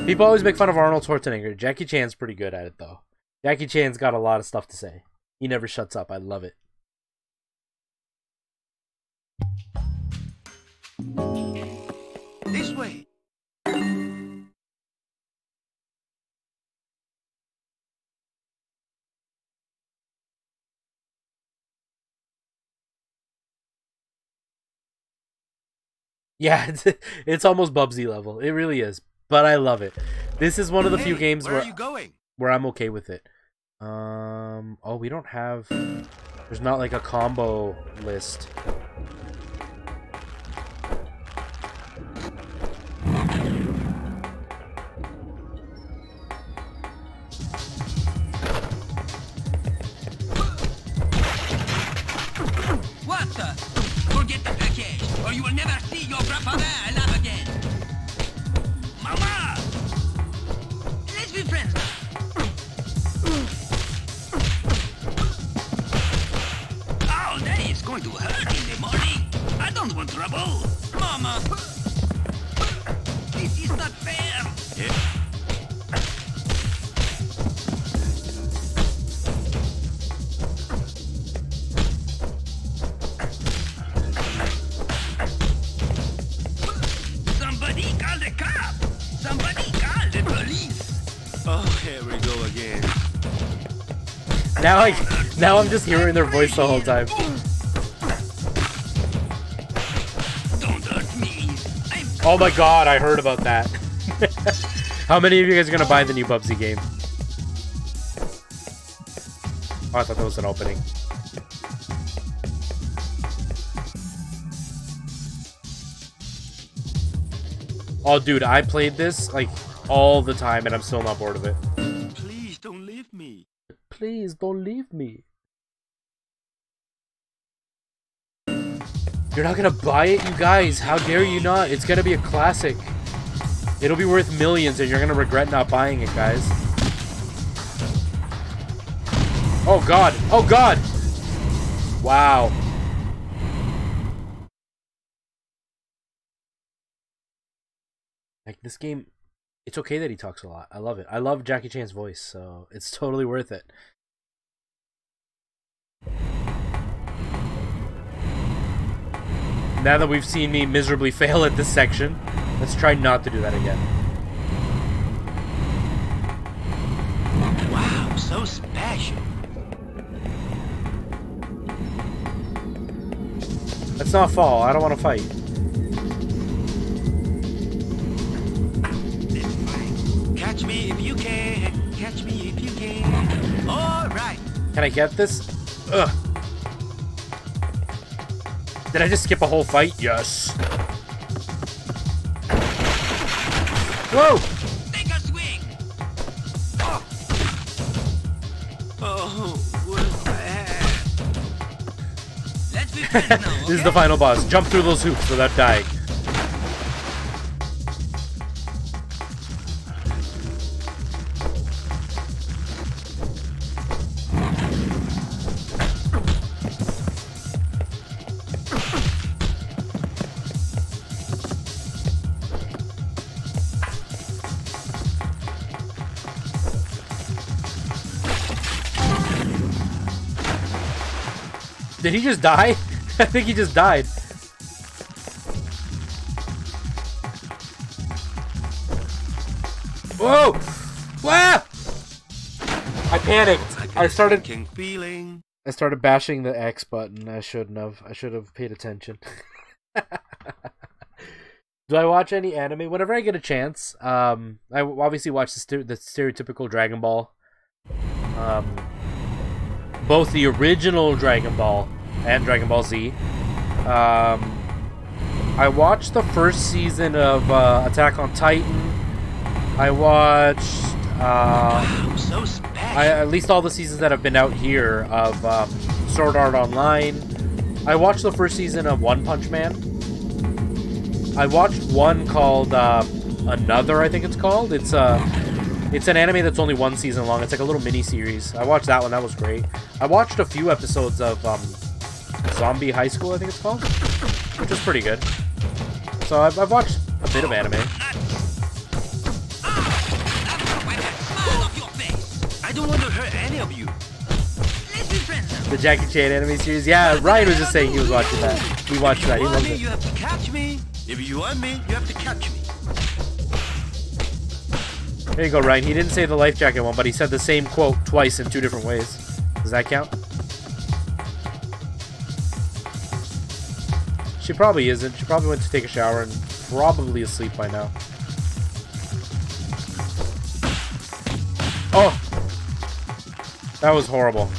People always make fun of Arnold Schwarzenegger. Jackie Chan's pretty good at it, though. Jackie Chan's got a lot of stuff to say. He never shuts up. I love it. This way. Yeah, it's almost Bubsy level. It really is. But I love it. This is one of the few games where are you going? where I'm okay with it. Oh, we don't have... There's not like a combo list. What the? Forget the package, or you will never see your grandfather alive again. Mama! Let's be friends now. Oh, that is going to hurt in the morning. I don't want trouble. Mama! This is not fair. Somebody call the cop! Somebody call the police! Oh, here we go again. Now I'm just hearing their voice the whole time. Don't hurt me. I'm Oh my god, I heard about that. How many of you guys are gonna buy the new Bubsy game? Oh, I thought that was an opening. Oh, dude, I played this, like, all the time, and I'm still not bored of it. Please don't leave me. Please, don't leave me. You're not gonna buy it, you guys? How dare you not? It's gonna be a classic. It'll be worth millions, and you're gonna regret not buying it, guys. Oh, God. Oh, God! Wow. Like, this game, it's okay that he talks a lot. I love it. I love Jackie Chan's voice, so it's totally worth it. Now that we've seen me miserably fail at this section, let's try not to do that again. Wow, so special. Let's not fall. I don't want to fight. It's fine. Catch me if you can. Catch me if you can. All right. Can I get this? Ugh. Did I just skip a whole fight? Yes. Whoa! take a swing. Oh, what's that? Let's be friends now, okay? This is the final boss. Jump through those hoops without dying. Did he just die? I think he just died. Whoa! Wow! I panicked. I started Feeling. I started bashing the X button. I shouldn't have. I should have paid attention. Do I watch any anime? Whenever I get a chance. I obviously watch the stereotypical Dragon Ball. Both the original Dragon Ball and Dragon Ball Z. I watched the first season of Attack on Titan. I watched Wow, so special. at least all the seasons that have been out here of Sword Art Online. I watched the first season of One Punch Man. I watched one called Another, I think it's called. It's an anime that's only one season long. It's like a little mini series. I watched that one. That was great. I watched a few episodes of Zombie High School, I think it's called, which was pretty good. So I've watched a bit of anime. I don't want to hurt any of you. Let's be friends. The Jackie Chan anime series. Yeah, Ryan was just saying he was watching that. He watched that. He If you want loves me, it. you have to catch me. If you want me, you have to catch me. There you go, Ryan. He didn't say the life jacket one, but he said the same quote twice in 2 different ways. Does that count? She probably isn't. She probably went to take a shower and probably asleep by now. Oh! That was horrible.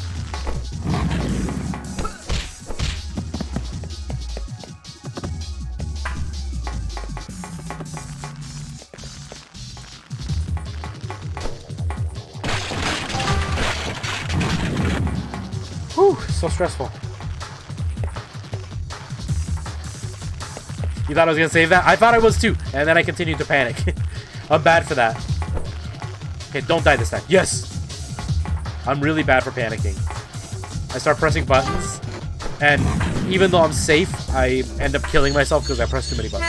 Whew, so stressful. You thought I was gonna save that? I thought I was too, and then I continued to panic. I'm bad for that. Okay, don't die this time. Yes! I'm really bad for panicking. I start pressing buttons, and even though I'm safe, I end up killing myself because I press too many buttons.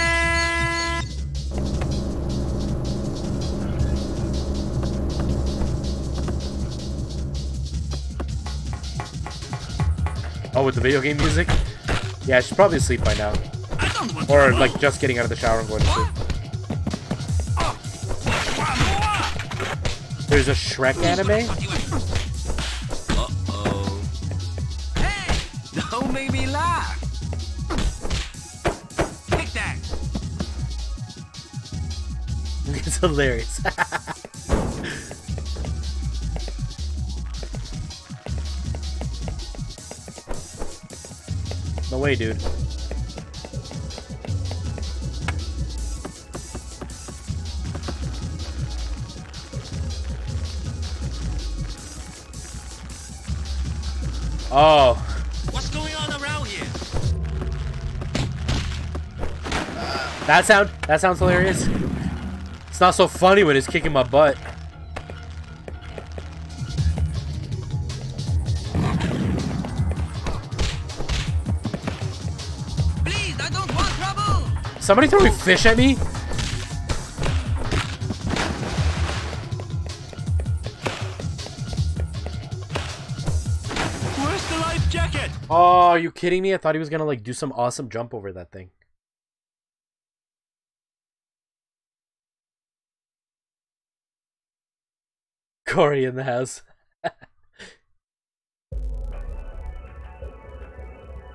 Oh, with the video game music? Yeah, she's probably asleep by now. Or, like, just getting out of the shower and going to sleep. There's a Shrek anime? Uh-oh. Hey, don't make me laugh. Take that. It's hilarious. No way, dude. Oh. What's going on around here? That sounds hilarious. It's not so funny when it's kicking my butt. Please, I don't want trouble. Somebody throwing fish at me? Where's the life jacket? Oh, are you kidding me? I thought he was gonna like do some awesome jump over that thing. Corey in the house.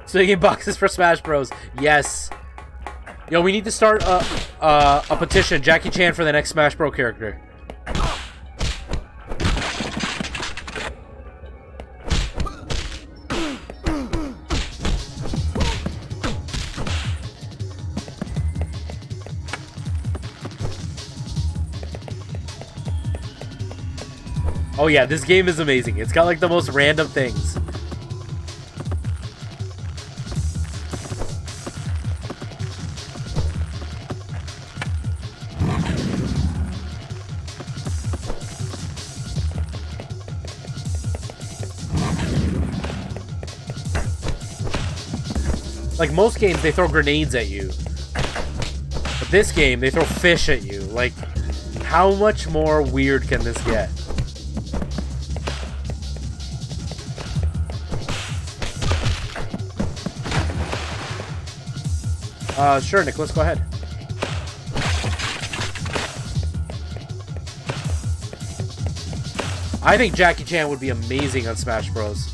Swinging boxes for Smash Bros. Yes. Yo, we need to start a petition. Jackie Chan for the next Smash Bros character. Oh yeah, this game is amazing. It's got like the most random things. Like most games, they throw grenades at you. But this game, they throw fish at you. Like, how much more weird can this get? Sure, Nicholas, go ahead. I think Jackie Chan would be amazing on Smash Bros.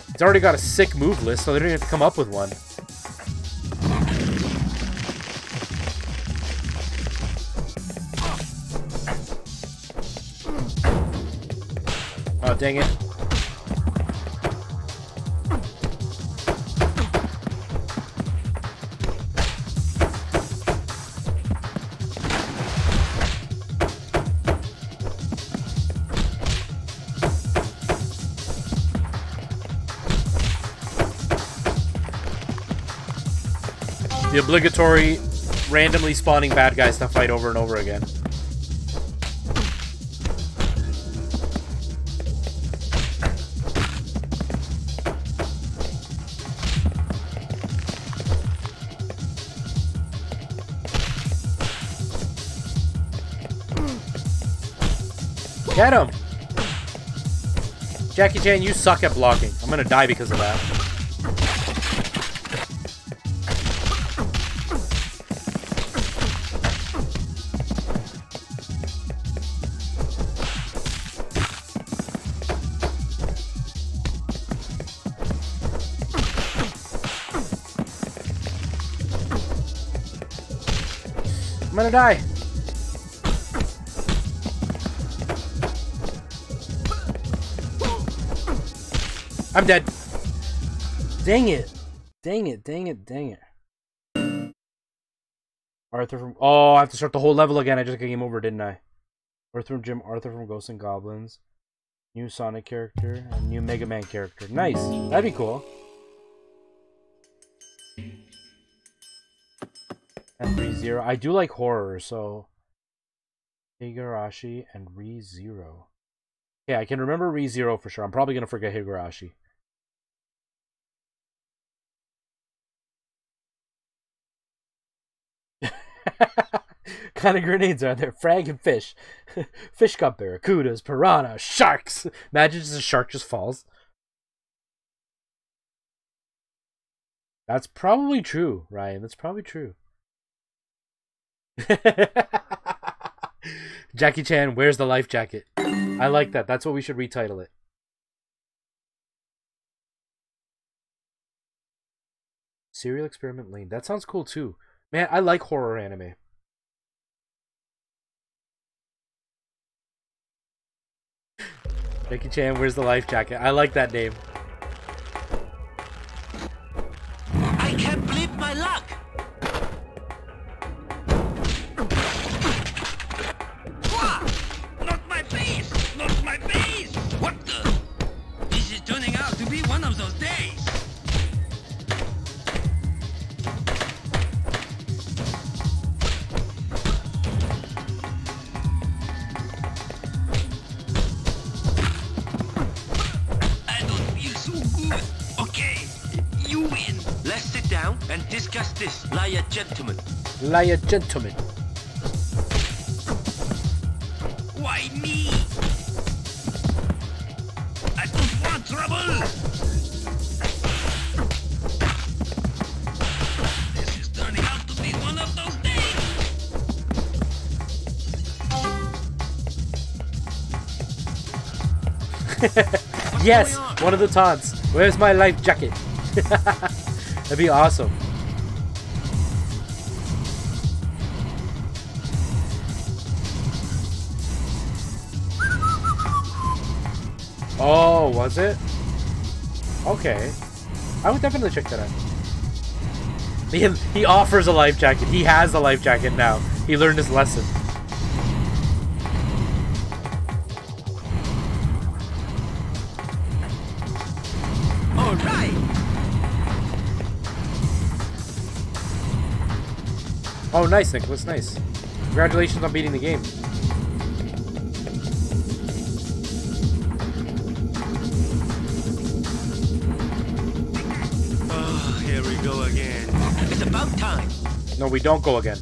It's already got a sick move list, so they don't even have to come up with one. Oh, dang it. The obligatory randomly spawning bad guys to fight over and over again. Get him! Jackie Chan, you suck at blocking. I'm gonna die because of that. I'm gonna die. I'm dead. Dang it. Dang it, dang it, dang it. Arthur from... Oh, I have to start the whole level again. I just got game over, didn't I? Arthur from Jim, Arthur from Ghosts and Goblins. New Sonic character, and new Mega Man character. Nice. That'd be cool. And ReZero. I do like horror, so... Higurashi and ReZero. Yeah, I can remember ReZero for sure. I'm probably going to forget Higurashi. Kind of grenades are there? Frag and fish. Fish got barracudas, piranha, sharks. Imagine just a shark just falls. That's probably true, Ryan. That's probably true. Jackie Chan, where's the life jacket? I like that. That's what we should retitle it. Serial Experiment Lane. That sounds cool too. Man, I like horror anime. Jackie Chan, where's the life jacket? I like that name. I can't believe my luck! Not my base! Not my base! What the? This is turning out to be one of those days. I don't feel so good. Okay, you win. Let's sit down and discuss this, like a gentleman. Like a gentleman. Why me? I don't want trouble! This is turning out to be one of those days! Yes, one of the taunts. Where's my life jacket? That'd be awesome. Oh, was it? Okay. I would definitely check that out. He offers a life jacket. He has a life jacket now. He learned his lesson. All right! Oh, nice, Nicholas. Nice. Congratulations on beating the game. Here we go again. It's about time. No, we don't go again.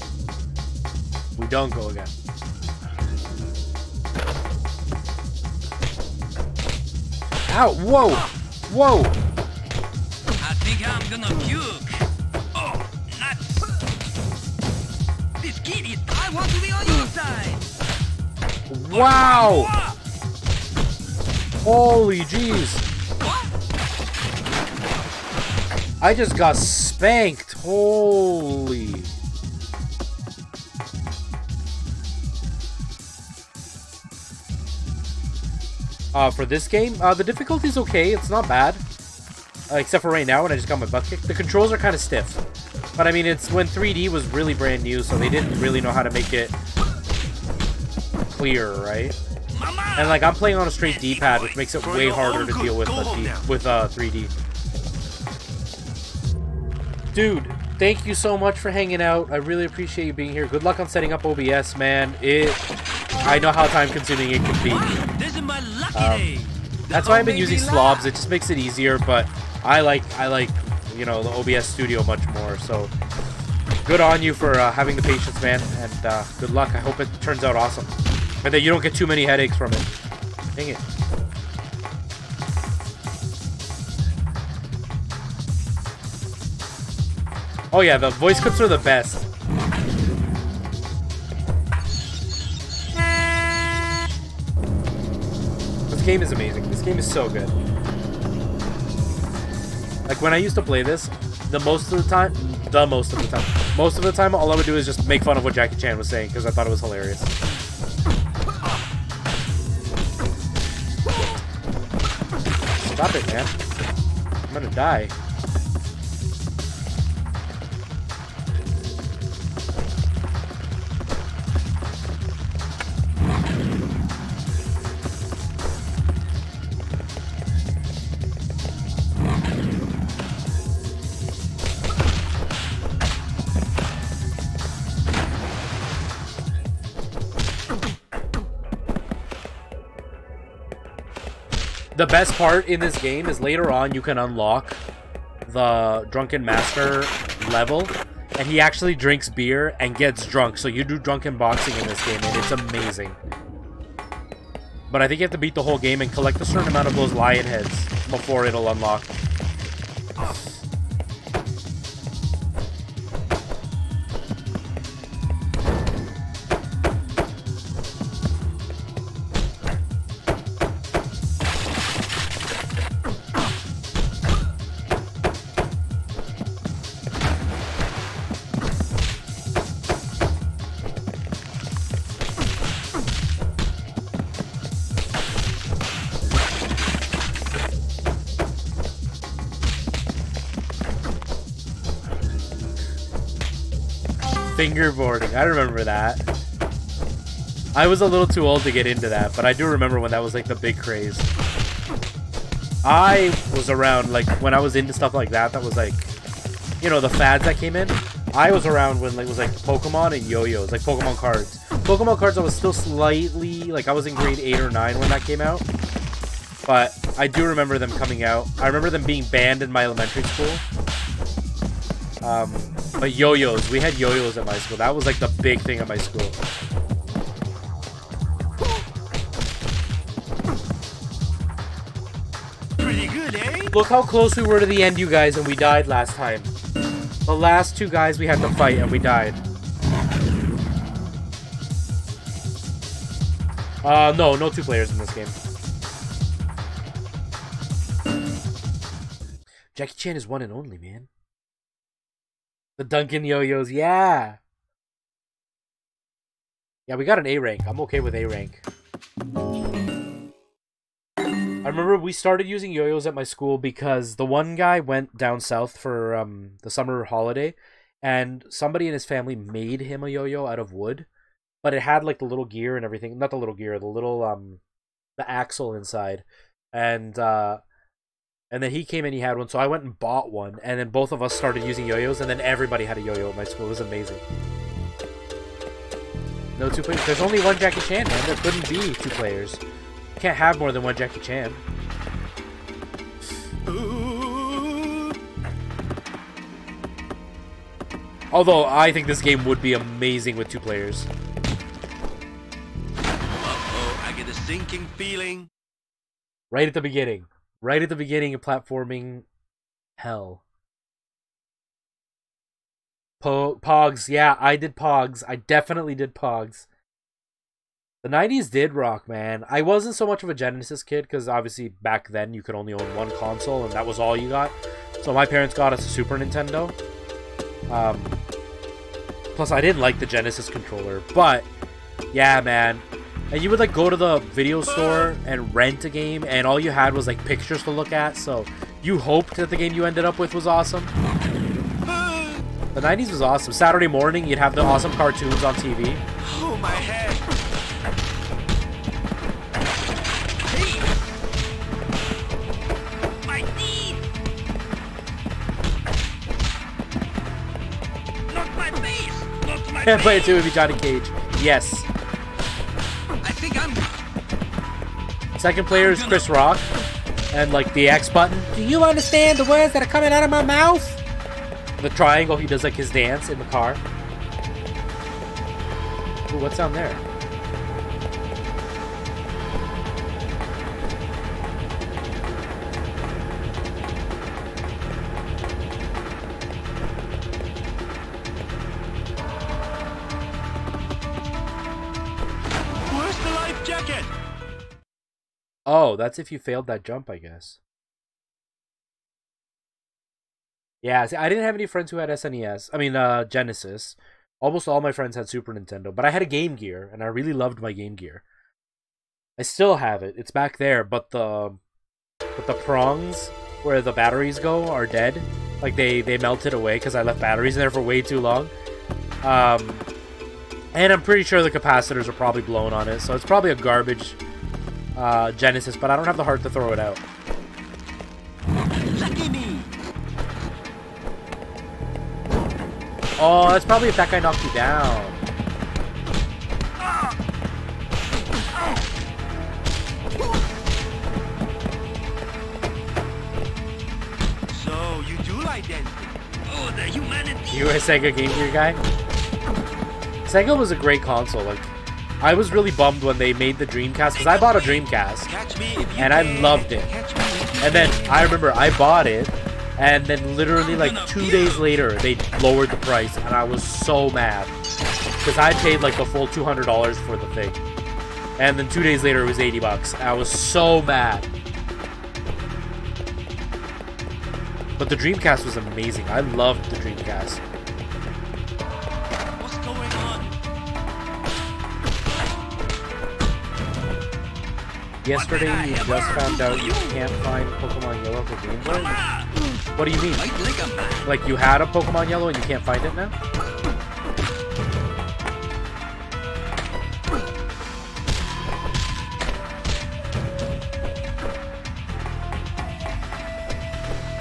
We don't go again. Ow! Whoa! Whoa! I think I'm gonna puke. Oh, nuts! This kid is... I want to be on your side! Wow! Holy jeez! I just got spanked. Holy. For this game, the difficulty's okay. It's not bad. Except for right now when I just got my butt kicked. The controls are kind of stiff. But I mean, it's when 3D was really brand new, so they didn't really know how to make it clear, right? And like, I'm playing on a straight D-pad, which makes it way harder to deal with 3D. Dude, thank you so much for hanging out. I really appreciate you being here. Good luck on setting up OBS, man. I know how time-consuming it can be. This is my lucky day. That's why I've been using slobs. It just makes it easier, but I like you know, the OBS Studio much more. So good on you for having the patience, man, and good luck. I hope it turns out awesome, and that you don't get too many headaches from it. Dang it. Oh yeah, the voice clips are the best. This game is amazing. This game is so good. Like when I used to play this, most of the time, all I would do is just make fun of what Jackie Chan was saying because I thought it was hilarious. Stop it, man. I'm gonna die. The best part in this game is later on you can unlock the Drunken Master level, and he actually drinks beer and gets drunk. So you do drunken boxing in this game, and it's amazing. But I think you have to beat the whole game and collect a certain amount of those lion heads before it'll unlock. Fingerboarding, I remember that. I was a little too old to get into that, but I do remember when that was like the big craze. I was around, like, when I was into stuff like that, that was like, you know, the fads that came in. I was around when like, it was like Pokemon and yo-yos, like Pokemon cards. Pokemon cards I was still slightly, like I was in grade 8 or 9 when that came out. But I do remember them coming out. I remember them being banned in my elementary school. But yo-yos, we had yo-yos at my school. That was like the big thing at my school. Pretty good, eh? Look how close we were to the end, you guys, and we died last time. The last two guys we had to fight, and we died. No 2 players in this game. Jackie Chan is one and only, man. The Duncan yo-yos, yeah. Yeah, we got an A rank. I'm okay with A rank. I remember we started using yo-yos at my school because the one guy went down south for the summer holiday, and somebody in his family made him a yo-yo out of wood, but it had like the little gear and everything. Not the little gear, the little the axle inside, and then he came and he had one, so I went and bought one, and then both of us started using yo-yos, and then everybody had a yo-yo at my school. It was amazing. No 2 players. There's only one Jackie Chan, man. There couldn't be 2 players. You can't have more than one Jackie Chan. Although, I think this game would be amazing with 2 players. Uh-oh, I get a sinking feeling. Right at the beginning. Right at the beginning of platforming hell. Pogs, yeah, I did Pogs. I definitely did Pogs. The 90s did rock, man. I wasn't so much of a Genesis kid, because obviously back then you could only own one console, and that was all you got. So my parents got us a Super Nintendo. Plus, I didn't like the Genesis controller, but yeah, man. And you would like go to the video store and rent a game, and all you had was like pictures to look at, so you hoped that the game you ended up with was awesome. The 90s was awesome. Saturday morning, you'd have the awesome cartoons on TV. Oh, my head. Hey. My knee. Player 2 would be Johnny Cage. Yes. I think I'm... Second player is Chris Rock. And like the X button. Do you understand the words that are coming out of my mouth? The triangle, he does like his dance in the car. Ooh, what's down there? Where's the life jacket? Oh, that's if you failed that jump, I guess. Yeah, see, I didn't have any friends who had SNES. I mean, Genesis. Almost all my friends had Super Nintendo. But I had a Game Gear, and I really loved my Game Gear. I still have it. It's back there, but the prongs where the batteries go are dead. Like, they melted away because I left batteries in there for way too long. And I'm pretty sure the capacitors are probably blown on it, so it's probably a garbage Genesis, but I don't have the heart to throw it out. Lucky me. Oh, that's probably if that guy knocked you down. So, you do like dancing? Oh, the humanity. You a Sega Game Gear guy? Sega was a great console. Like, I was really bummed when they made the Dreamcast, because I bought a Dreamcast, Catch me if you and I can. loved it. Catch me if you And then, I remember, I bought it, and then literally like 2 days later, they lowered the price, and I was so mad. Because I paid like the full $200 for the thing. And then 2 days later, it was 80 bucks. I was so mad. But the Dreamcast was amazing. I loved the Dreamcast. What's going on? Yesterday, you just found out you can't find Pokemon Yellow for Game Boy? What do you mean? Fight like a man. Like you had a Pokemon Yellow and you can't find it now?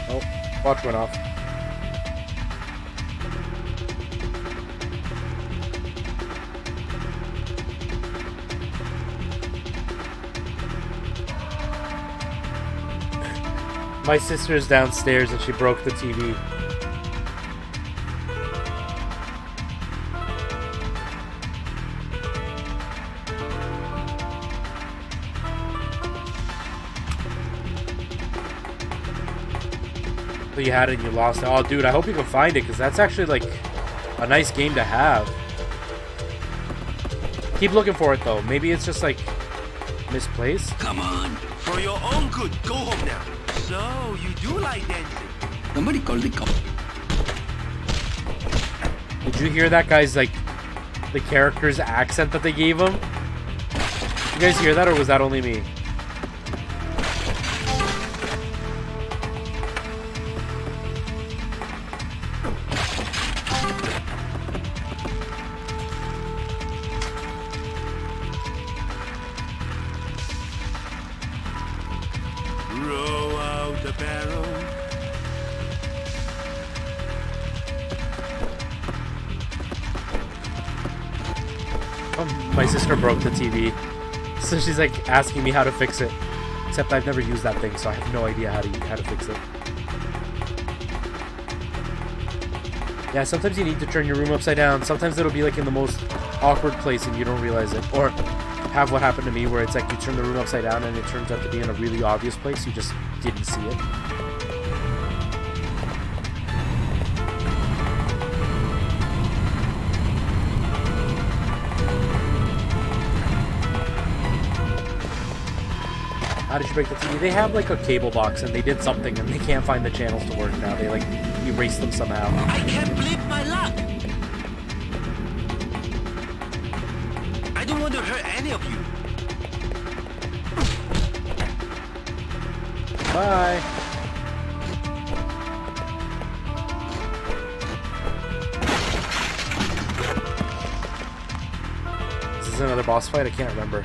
Oh, watch went off. My sister's downstairs and she broke the TV. So you had it and you lost it. Oh, dude, I hope you can find it, because that's actually, like, a nice game to have. Keep looking for it, though. Maybe it's just, like, misplaced. Come on. For your own good, go home now. So, you do like dancing? Somebody call the cop. Did you hear that guy's, like, the character's accent that they gave him? You guys hear that, or was that only me? Row out the barrel. My sister broke the TV, so she's like asking me how to fix it. Except I've never used that thing, so I have no idea how to fix it. Yeah, sometimes you need to turn your room upside down. Sometimes it'll be like in the most awkward place and you don't realize it. Or have what happened to me where it's like you turn the room upside down and it turns out to be in a really obvious place. You just didn't see it. How did you break the TV? They have like a cable box and they did something and they can't find the channels to work now. They like erased them somehow. I can't believe my luck. I don't want to hurt any of you. Bye. Is this another boss fight? I can't remember.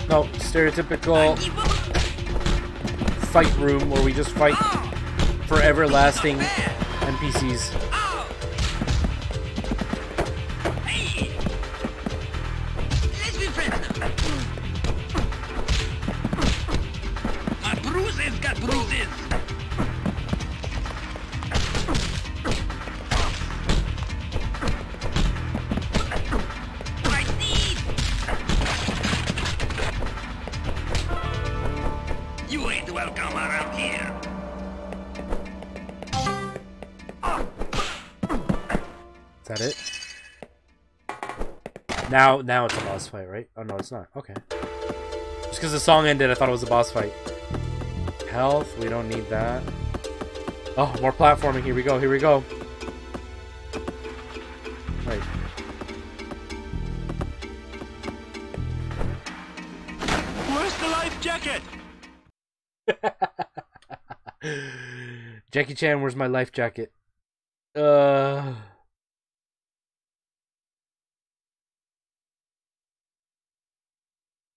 No, stereotypical fight room where we just fight for everlasting NPCs. Oh! Hey! Let's be friends now. My bruises got bruises. My teeth! You ain't welcome around here. Is that it? Now it's a boss fight, right? Oh no, it's not. Okay. Just because the song ended, I thought it was a boss fight. Health, we don't need that. Oh, more platforming. Here we go. Here we go. Wait. Where's the life jacket? Jackie Chan, where's my life jacket?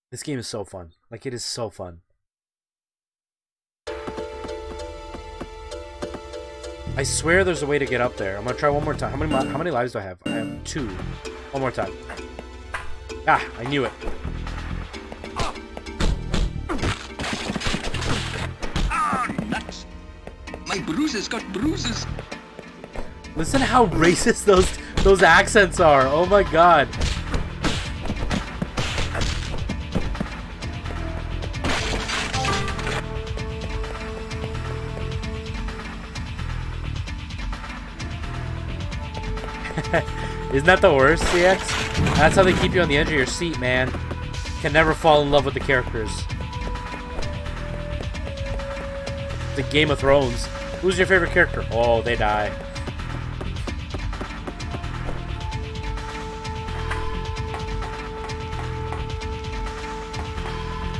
This game is so fun. Like, it is so fun. I swear there's a way to get up there. I'm gonna try one more time. How many lives do I have? I have 2. One more time. Ah, I knew it. Ah, nuts! My bruises got bruises. Listen how racist those accents are. Oh my god. Isn't that the worst, CX? That's how they keep you on the edge of your seat, man. Can never fall in love with the characters. The Game of Thrones. Who's your favorite character? Oh, they die.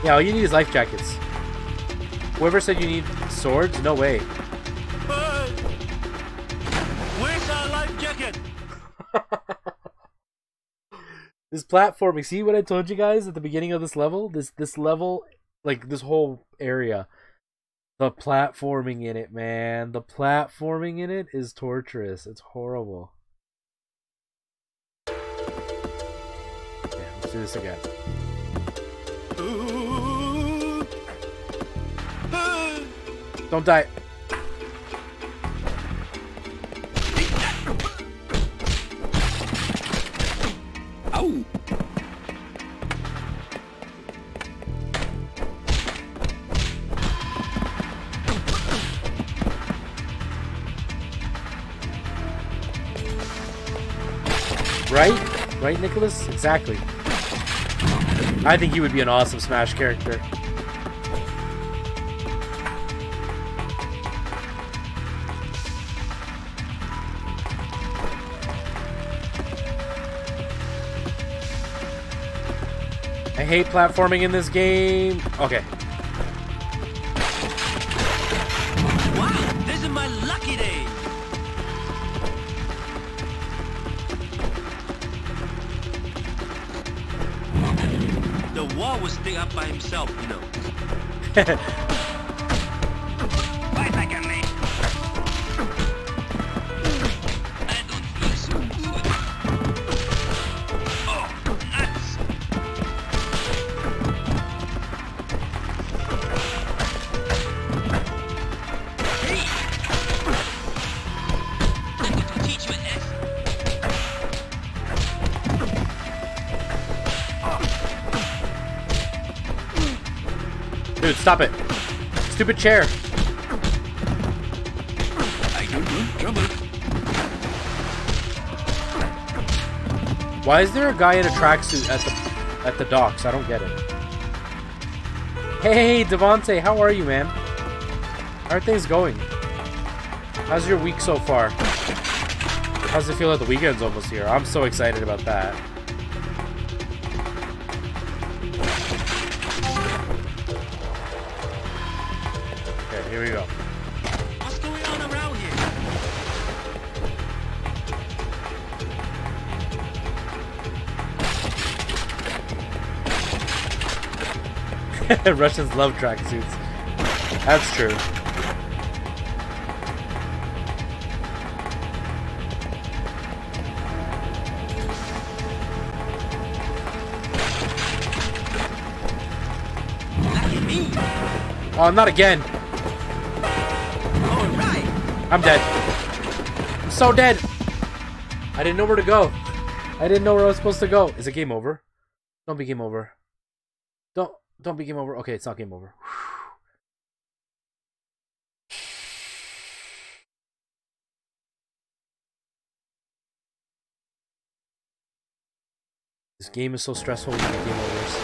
Yeah, all you need is life jackets. Whoever said you need swords? No way. Where's our life jacket? This platforming, see what I told you guys at the beginning of this level? This level, like this whole area. The platforming in it, man. The platforming in it is torturous. It's horrible. Okay, let's do this again. Don't die. Ow! Right? Right, Nicholas? Exactly. I think he would be an awesome Smash character. I hate platforming in this game. Okay. Wow, this is my lucky day. The wall will stay up by himself, you know. Fight back at me! I don't feel so good. Oh, nuts! Hey! I'm going to teach you a lesson. Dude, stop it. Stupid chair. I don't want trouble. Why is there a guy in a tracksuit at the docks? I don't get it. Hey, Devontae, how are you, man? How are things going? How's your week so far? How does it feel that the weekend's almost here? I'm so excited about that. Okay, here we go. What's going on around here? Russians love tracksuits. That's true. Oh, not again. All right. I'm dead. I'm so dead. I didn't know where to go. I didn't know where I was supposed to go. Is it game over? Don't be game over. Don't be game over. Okay, it's not game over. This game is so stressful when you get game overs.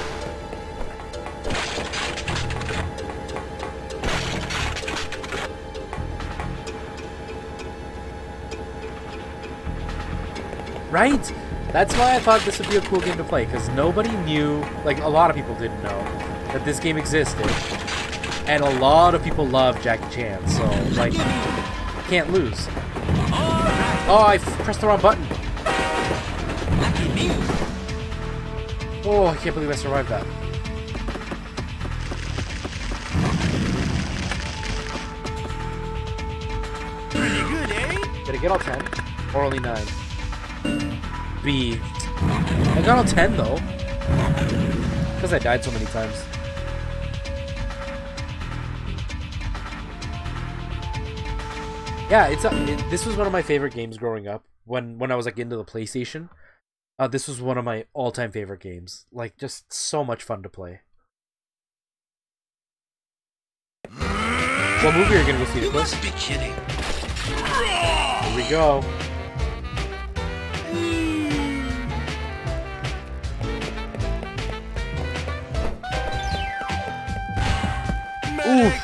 Right? That's why I thought this would be a cool game to play, because nobody knew, like a lot of people didn't know, that this game existed. And a lot of people love Jackie Chan, so, like, can't lose. Oh, I pressed the wrong button. Oh, I can't believe I survived that. Pretty good, eh? Did I get all 10? Or only 9? B. I got all 10 though. Because I died so many times. Yeah, this was one of my favorite games growing up. When I was like into the PlayStation. This was one of my all-time favorite games. Like, just so much fun to play. What movie are you gonna go see, You Nicholas? must be kidding. Here we go. Oof.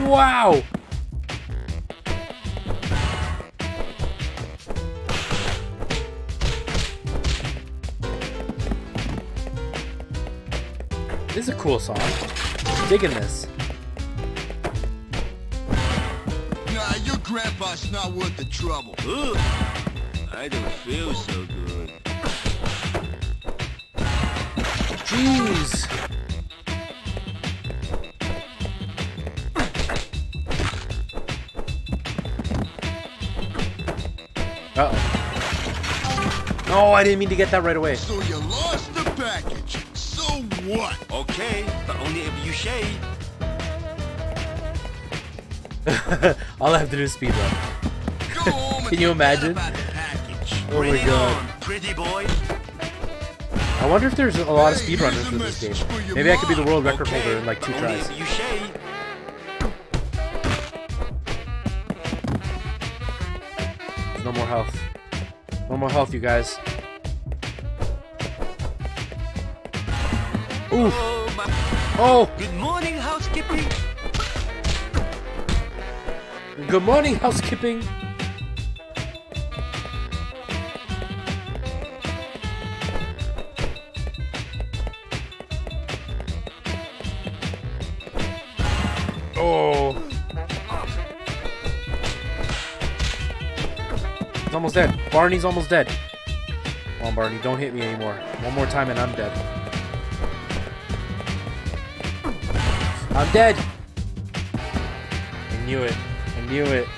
Wow. This is a cool song. Digging this. Nah, your grandpa's not worth the trouble. Ugh, I don't feel so good. Jeez. Uh-oh. No, I didn't mean to get that right away. So you lost the package. So what? Okay, but only if you shave. All I have to do is speedrun. Go home and Can you imagine? forget about the package. Oh Bring my it god. on, pretty boy. I wonder if there's a lot of Hey, speedrunners here's a for this game. message for your Maybe I could be the mom. world record Okay, holder in like 2 only tries. if you shave. No more health. No more health, you guys. Oof. Oh, my. Oh! Good morning, housekeeping. Good morning, housekeeping. Oh. He's almost dead. Barney's almost dead. Come on, Barney, don't hit me anymore. One more time and I'm dead. I'm dead! I knew it. I knew it.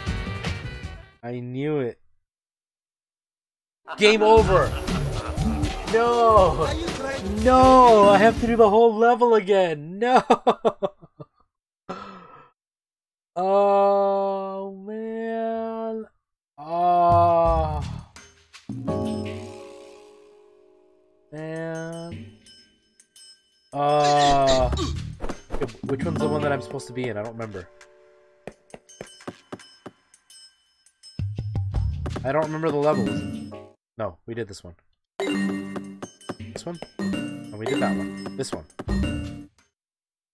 I knew it. Game over! No! No! I have to do the whole level again! No! Oh, man. Oh. Man. Which one's the one that I'm supposed to be in? I don't remember. I don't remember the levels. No, we did this one. This one? Oh, we did that one. This one.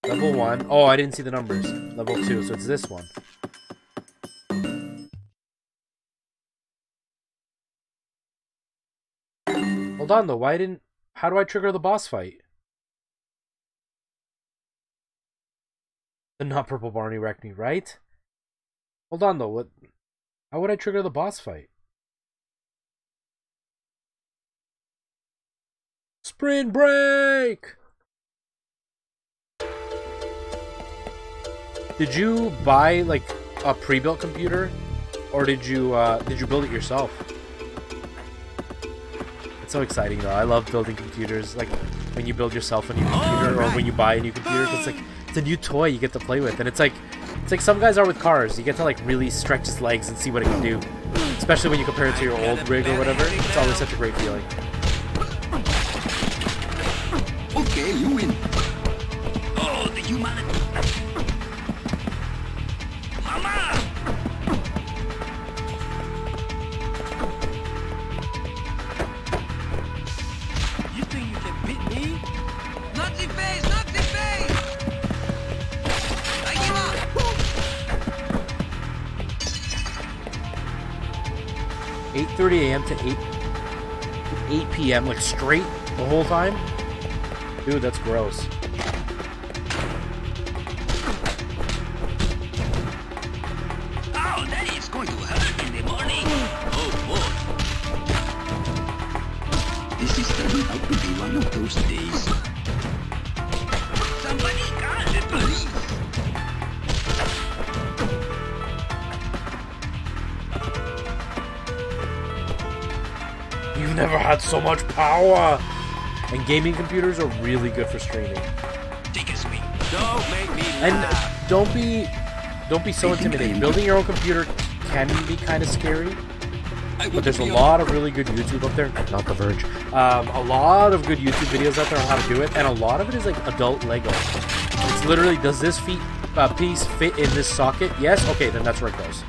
Level 1. Oh, I didn't see the numbers. Level 2, so it's this one. Hold on, though. Why didn't... How do I trigger the boss fight? The not purple Barney wrecked me, right? Hold on, though. What? How would I trigger the boss fight? Sprint break! Did you buy, like, a pre-built computer or did you build it yourself? It's so exciting though. I love building computers. Like when you build yourself a new computer, or when you buy a new computer, 'cause it's a new toy you get to play with, and it's like some guys are with cars. You get to like really stretch his legs and see what it can do. Especially when you compare it to your old rig or whatever. It's always such a great feeling. Okay, you win. Oh, the humanity. Mama! You think you can beat me? Not the face, not the face! I give up! 8:30 a.m. to 8 p.m. like straight the whole time? Dude, that's gross. Oh, that is going to hurt in the morning. Oh, boy. This is turning out to be one of those days. Somebody call the police. You've never had so much power! And gaming computers are really good for streaming. Take a swing. Don't make me And laugh. don't be so intimidated. Building your own computer can be kind of scary, but there's a lot of really good YouTube up there. Not The Verge. A lot of good YouTube videos out there on how to do it, and a lot of it is like adult Lego. It's literally, does this piece fit in this socket? Yes? Okay, then that's where it goes.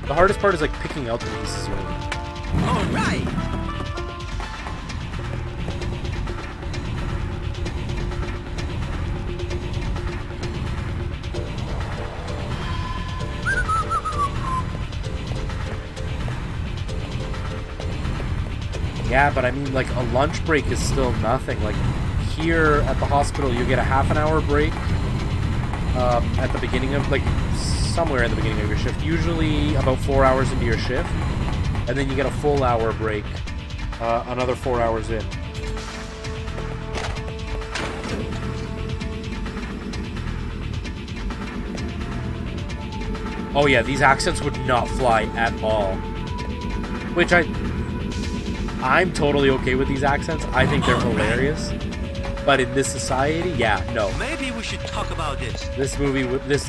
The hardest part is like picking out the pieces you need. All right. Yeah, but I mean, like, a lunch break is still nothing. Like, here at the hospital, you get a half-an-hour break at the beginning of, like, somewhere in the beginning of your shift. Usually about 4 hours into your shift. And then you get a full hour break, another 4 hours in. Oh yeah, these accents would not fly at all. Which I'm totally okay with these accents. I think they're hilarious. But in this society, yeah, no. Maybe we should talk about this. This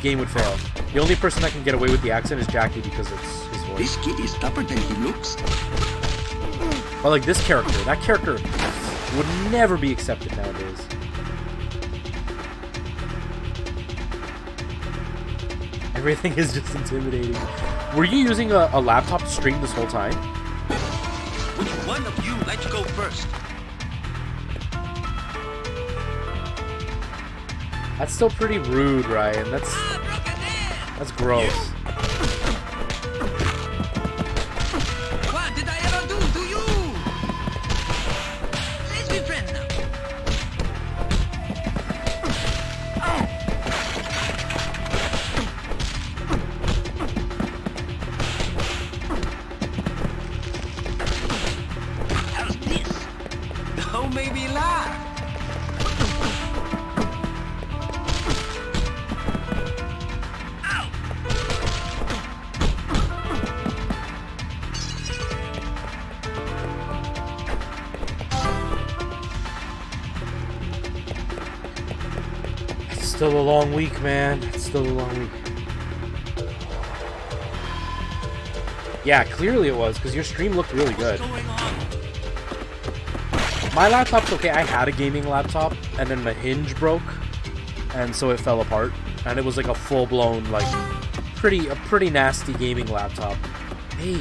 game would fail. The only person that can get away with the accent is Jackie because it's his voice. This kid is tougher than he looks. But like this character, that character would never be accepted nowadays. Everything is just intimidating. Were you using a laptop to stream this whole time? Which one of you like to go first? That's still pretty rude, Ryan. That's gross. What did I ever do to you? Let's be friends now. How's this? Don't make me laugh. Still a long week, man. It's still a long week. Yeah, clearly it was, because your stream looked really good. My laptop's okay. I had a gaming laptop, and then the hinge broke, and so it fell apart. And it was like a full-blown, like, a pretty nasty gaming laptop. Hey,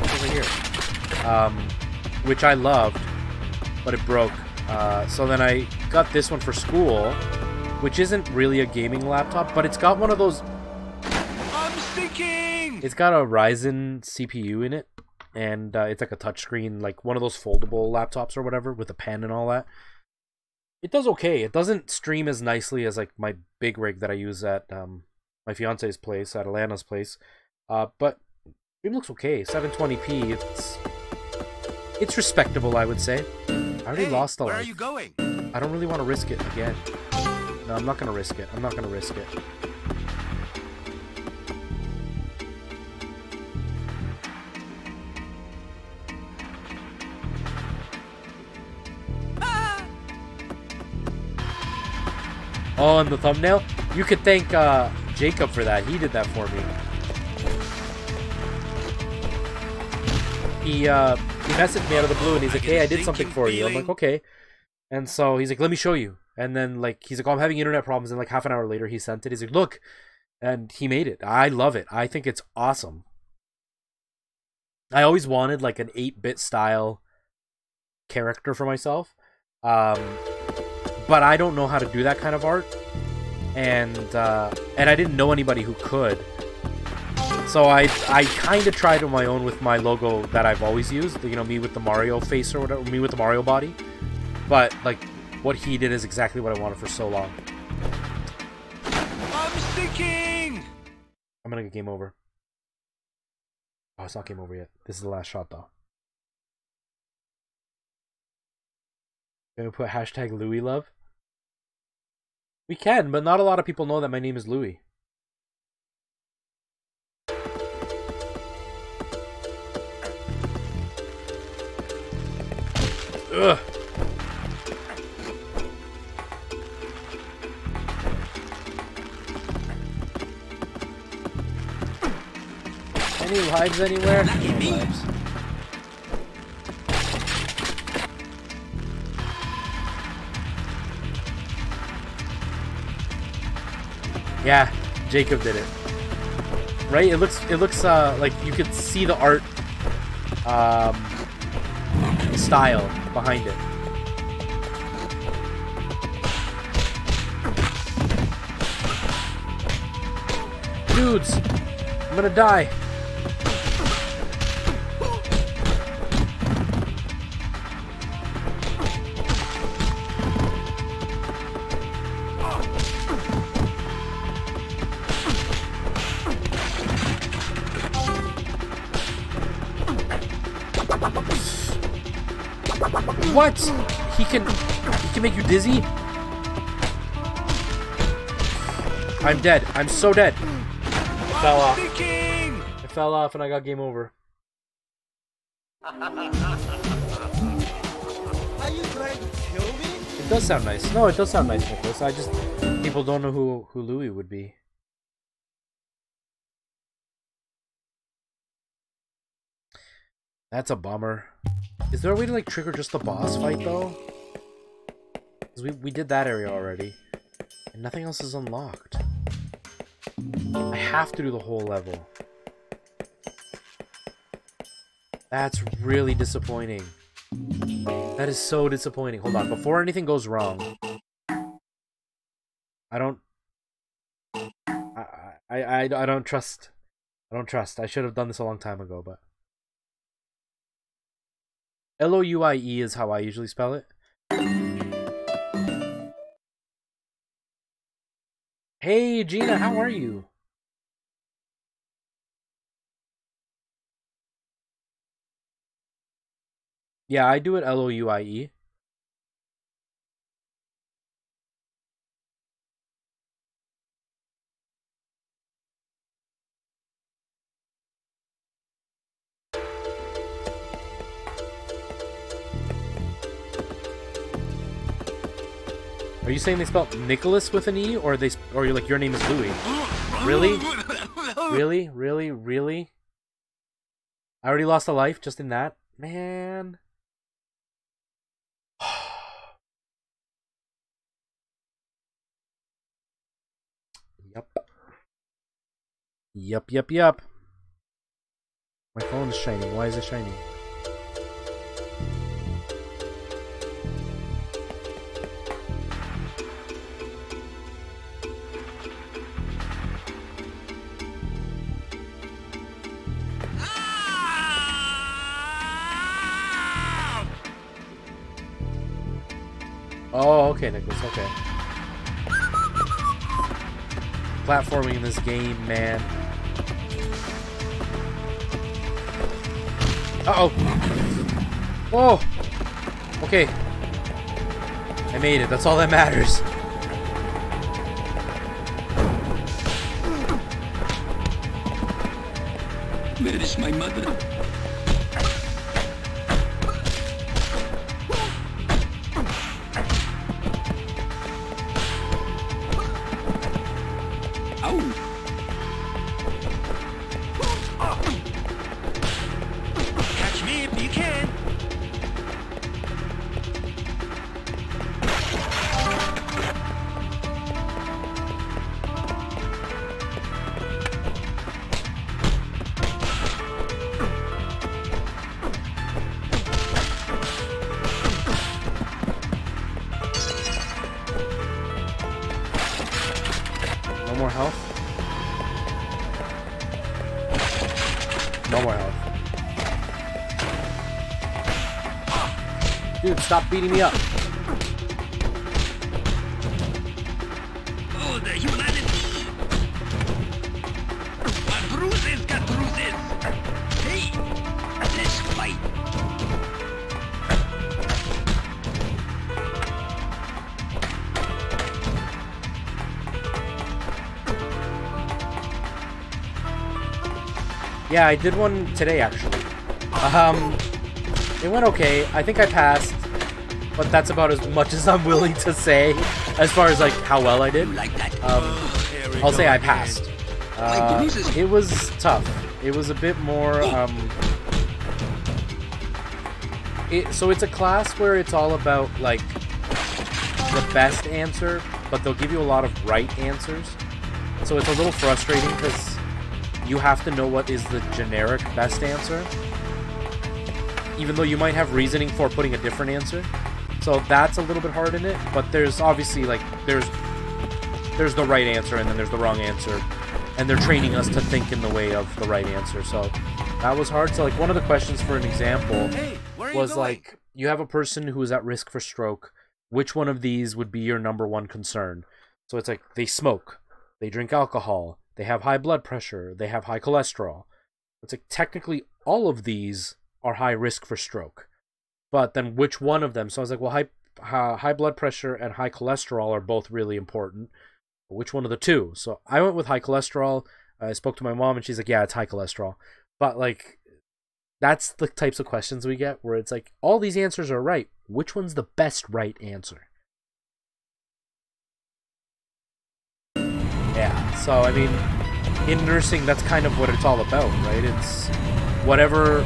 over here. Which I loved, but it broke. So then I got this one for school, which isn't really a gaming laptop, but it's got one of those... I'm stinking! It's got a Ryzen CPU in it, and it's like a touchscreen, like one of those foldable laptops or whatever, with a pen and all that. It does okay. It doesn't stream as nicely as like my big rig that I use at my fiance's place, at Alana's place. But it looks okay. 720p. It's respectable, I would say. I already lost a life. Where are you going? I don't really want to risk it again. No, I'm not gonna risk it. I'm not gonna risk it. Oh, and the thumbnail? You could thank Jacob for that. He did that for me. He messaged me out of the blue and he's like, hey, I did something for you. I'm like, okay. And so he's like, let me show you. And then like he's like, oh, I'm having internet problems. And like half an hour later he sent it. He's like, look. And he made it. I love it. I think it's awesome. I always wanted like an 8-bit style character for myself. But I don't know how to do that kind of art. And I didn't know anybody who could. So I kind of tried on my own with my logo that I've always used. You know, me with the Mario face or whatever. Me with the Mario body. But like what he did is exactly what I wanted for so long. I'm sinking! I'm gonna get game over. Oh, it's not game over yet. This is the last shot, though. Gonna put hashtag Louis love? We can, but not a lot of people know that my name is Louis. Ugh. Any lives anywhere? No lives. Yeah, Jacob did it. Right? It looks like you could see the art style behind it. Dudes, I'm gonna die. What? He can make you dizzy? I'm dead. I'm so dead. I fell off. I fell off and I got game over. Are you trying to kill me? It does sound nice. No, it does sound nice, Nicholas. I just people don't know who Louis would be. That's a bummer. Is there a way to like trigger just the boss fight though? Because we did that area already. And nothing else is unlocked. I have to do the whole level. That's really disappointing. That is so disappointing. Hold on, before anything goes wrong. I don't trust. I don't trust. I should have done this a long time ago, but Louie is how I usually spell it. Hey Gina, how are you? Yeah, I do it Louie. Are you saying they spelled Nicholas with an E, or you're like your name is Louis? Really? Really? Really? Really? I already lost a life just in that? Man. Yup. My phone is shining. Why is it shining? Oh, okay, Nicholas, okay. Platforming in this game, man. Uh-oh. Whoa. Okay. I made it. That's all that matters. Where is my mother? You can. No more health. No more health. Dude, stop beating me up. Oh, the humanity! What bruises got bruises! Hey, let's fight! Yeah, I did one today, actually. It went okay. I think I passed, but that's about as much as I'm willing to say as far as, like, how well I did. Like that? I'll say I passed. It was tough. It was a bit more, so it's a class where it's all about, like, the best answer, but they'll give you a lot of right answers. So it's a little frustrating because you have to know what is the generic best answer, even though you might have reasoning for putting a different answer. So that's a little bit hard in it, but there's obviously, like, there's the right answer and then there's the wrong answer, and they're training us to think in the way of the right answer. So that was hard. So, like, one of the questions, for an example, was like, you have a person who is at risk for stroke. Which one of these would be your #1 concern? So it's like, they smoke, they drink alcohol, they have high blood pressure, they have high cholesterol. It's like, technically all of these are high risk for stroke. But then which one of them? So I was like, well, high blood pressure and high cholesterol are both really important. Which one of the two? So I went with high cholesterol. I spoke to my mom and she's like, yeah, it's high cholesterol. But, like, that's the types of questions we get where it's like, all these answers are right. Which one's the best right answer? Yeah, so, I mean, in nursing, that's kind of what it's all about, right? It's whatever...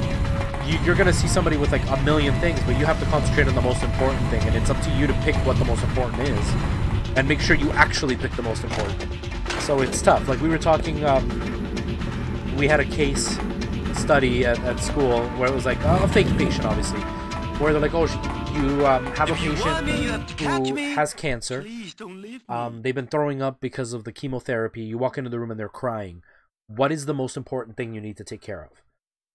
You're going to see somebody with, like, a million things, but you have to concentrate on the most important thing, and it's up to you to pick what the most important is, and make sure you actually pick the most important. So it's tough. Like, we were talking, we had a case study at school where it was, like, a fake patient, obviously, where they're like, oh, you have a patient who has cancer. They've been throwing up because of the chemotherapy. You walk into the room and they're crying. What is the most important thing you need to take care of?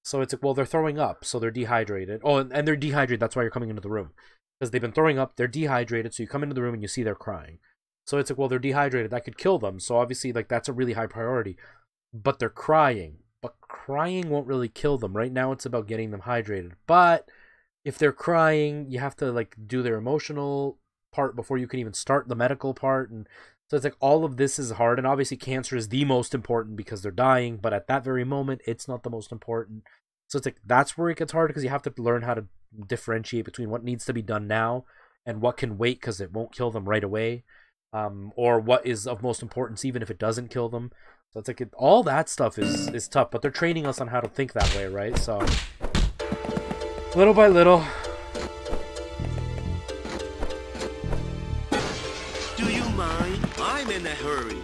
So it's like, well, they're throwing up, so they're dehydrated. Oh, and they're dehydrated, that's why you're coming into the room. Because they've been throwing up, they're dehydrated, so you come into the room and you see they're crying. So it's like, well, they're dehydrated, that could kill them. So obviously, like, that's a really high priority. But they're crying. But crying won't really kill them. Right now, it's about getting them hydrated. But if they're crying, you have to, like, do their emotional part before you can even start the medical part. And so it's like, all of this is hard. And obviously, cancer is the most important because they're dying. But at that very moment, it's not the most important. So it's like, that's where it gets hard because you have to learn how to differentiate between what needs to be done now and what can wait because it won't kill them right away. Or what is of most importance even if it doesn't kill them. So it's like, all that stuff is tough, but they're training us on how to think that way, right? So little by little. Do you mind? I'm in a hurry.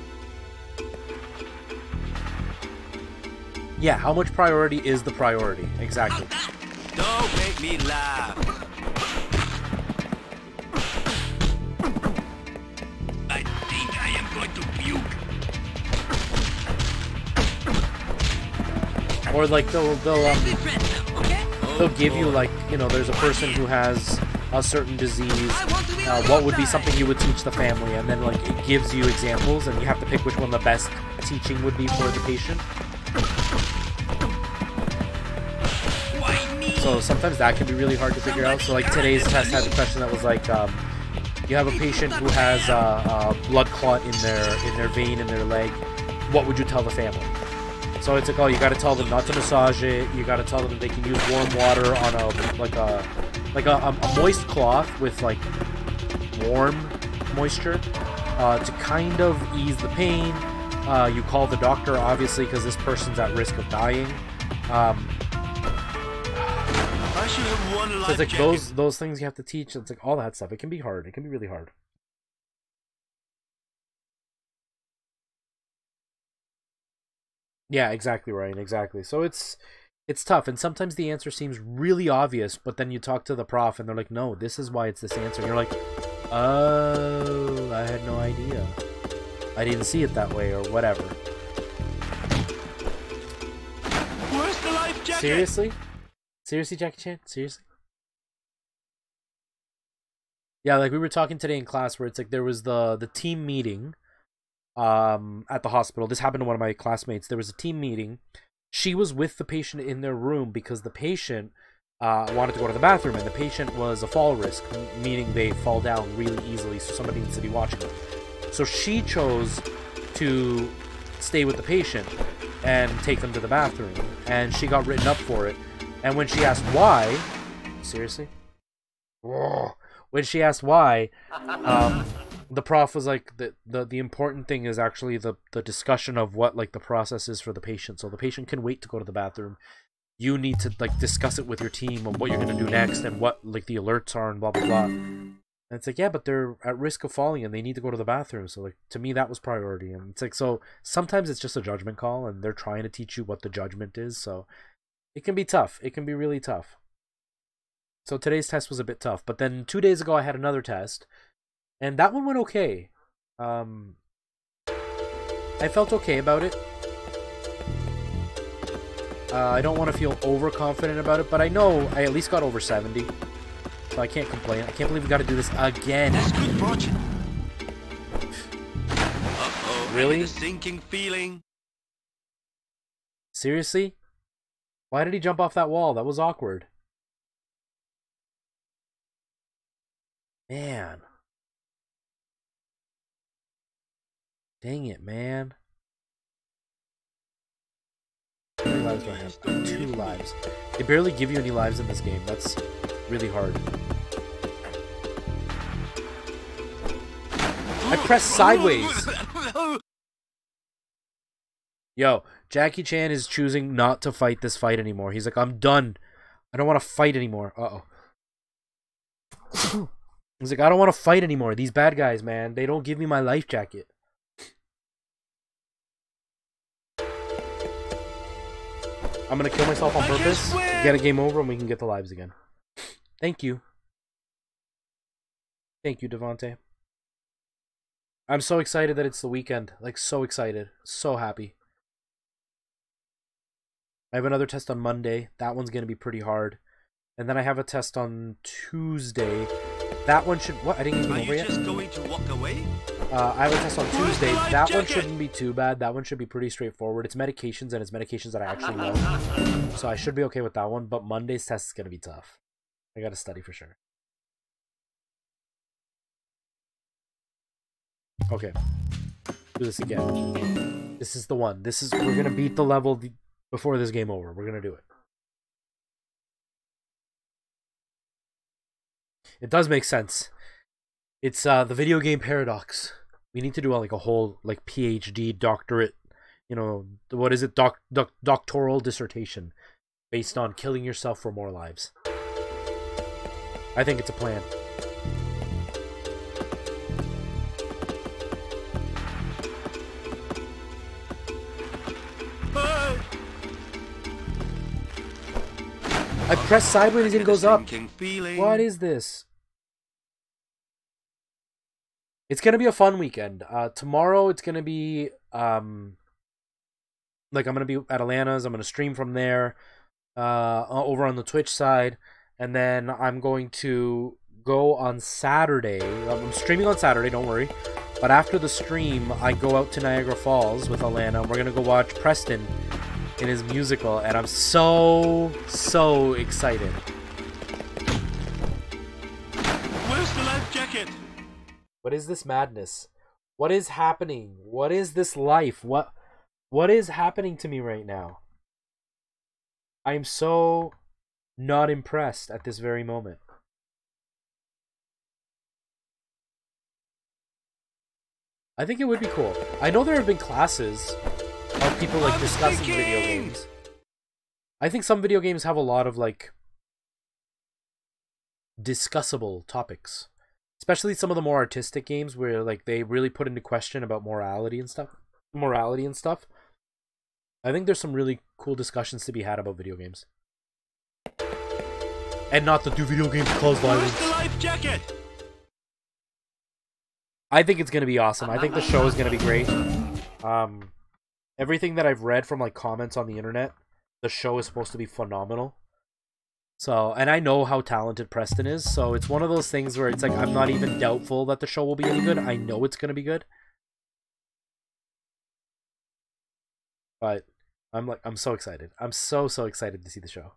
Yeah, how much priority is the priority? Exactly. Don't make me laugh. I think I am going to puke. Or like they'll give you, like, you know, there's a person who has a certain disease. What would be something you would teach the family? And then, like, it gives you examples, and you have to pick which one the best teaching would be for the patient. So sometimes that can be really hard to figure out. So, like, today's test had a question that was like, you have a patient who has a blood clot in their vein in their leg. What would you tell the family? So it's like, oh, you got to tell them not to massage it. You got to tell them that they can use warm water on a moist cloth with, like, warm moisture to kind of ease the pain. You call the doctor, obviously, because this person's at risk of dying. I should have one life So it's like jacket. those things you have to teach. It's like all that stuff. It can be hard. It can be really hard. Yeah, exactly, Ryan. Exactly. So it's tough, and sometimes the answer seems really obvious, but then you talk to the prof, and they're like, "No, this is why it's this answer." And you're like, "Oh, I had no idea. I didn't see it that way, or whatever." Where's the life jacket? Seriously? Seriously, Jackie Chan? Seriously? Yeah, like we were talking today in class where it's like there was the team meeting at the hospital. This happened to one of my classmates. There was a team meeting. She was with the patient in their room because the patient wanted to go to the bathroom, and the patient was a fall risk, meaning they fall down really easily, so somebody needs to be watching them. So she chose to stay with the patient and take them to the bathroom, and she got written up for it. And when she asked why, seriously? Whoa. When she asked why, the prof was like, the important thing is actually the discussion of what like the process is for the patient. So the patient can wait to go to the bathroom. You need to like discuss it with your team on what you're gonna do next and what like the alerts are and blah blah blah. And it's like, yeah, but they're at risk of falling and they need to go to the bathroom. So like to me that was priority. And it's like, so sometimes it's just a judgment call and they're trying to teach you what the judgment is. So it can be tough. It can be really tough. So today's test was a bit tough, but then 2 days ago I had another test, and that one went okay. I felt okay about it. I don't want to feel overconfident about it, but I know I at least got over 70, so I can't complain. I can't believe we got to do this again. That's good fortune. Uh-oh. Really? I get a sinking feeling. Seriously? Why did he jump off that wall? That was awkward. Man. Dang it, man. How many lives do I have? 2 lives. They barely give you any lives in this game. That's really hard. I pressed sideways. Yo, Jackie Chan is choosing not to fight this fight anymore. He's like, I'm done. I don't want to fight anymore. Uh-oh. He's like, I don't want to fight anymore. These bad guys, man, they don't give me my life jacket. I'm going to kill myself on purpose, get a game over, and we can get the lives again. Thank you. Thank you, Devontae. I'm so excited that it's the weekend. Like, so excited. So happy. I have another test on Monday. That one's going to be pretty hard. And then I have a test on Tuesday. That one should... What? I didn't get game over yet? Are you just going to walk away? I have a test on Tuesday. That one shouldn't be too bad. That one should be pretty straightforward. It's medications, and it's medications that I actually know. So I should be okay with that one. But Monday's test is going to be tough. I got to study for sure. Okay. Do this again. This is the one. This is... We're going to beat the level before this game over. We're going to do it. It does make sense. It's the video game paradox. We need to do like a whole like PhD doctorate, you know, what is it? Doctoral dissertation based on killing yourself for more lives. I think it's a plan. I press sideways and it goes up. What is this? It's gonna be a fun weekend. Tomorrow it's gonna be like I'm gonna be at Atlanta's. I'm gonna stream from there, over on the Twitch side, and then I'm going to go on Saturday. I'm streaming on Saturday. Don't worry. But after the stream, I go out to Niagara Falls with Atlanta. We're gonna go watch Preston in his musical, and I'm so excited. Where's the life jacket? What is this madness? What is happening? What is this life? What is happening to me right now? I am so not impressed at this very moment. I think it would be cool. I know there have been classes of people like discussing video games. I think some video games have a lot of like discussable topics, especially some of the more artistic games where like they really put into question about morality and stuff. I think there's some really cool discussions to be had about video games. And not the do video games cause violence. Where's the life jacket? I think it's gonna be awesome. I think the show is gonna be great. Everything that I've read from like comments on the internet, the show is supposed to be phenomenal. So, and I know how talented Preston is, so it's one of those things where it's like I'm not even doubtful that the show will be any good. I know it's gonna be good. But I'm so excited. I'm so excited to see the show.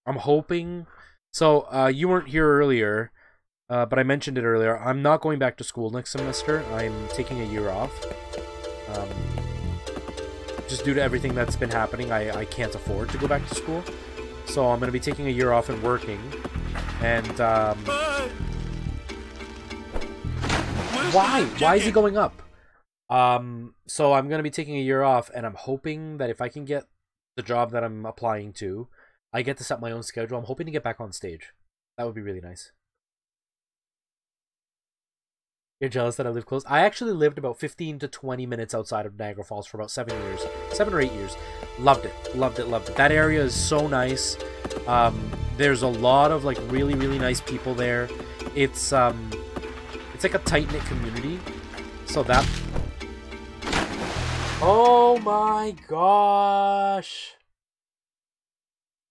I'm hoping. So, you weren't here earlier, but I mentioned it earlier. I'm not going back to school next semester. I'm taking a year off. Just due to everything that's been happening, I can't afford to go back to school. So I'm going to be taking a year off and working. And, why? Why is he going up? So I'm going to be taking a year off, and I'm hoping that if I can get the job that I'm applying to, I get to set my own schedule. I'm hoping to get back on stage. That would be really nice. You're jealous that I live close? I actually lived about 15 to 20 minutes outside of Niagara Falls for about 7 years. 7 or 8 years. Loved it. Loved it. Loved it. That area is so nice. There's a lot of like really nice people there. It's like a tight-knit community. So that... Oh my gosh!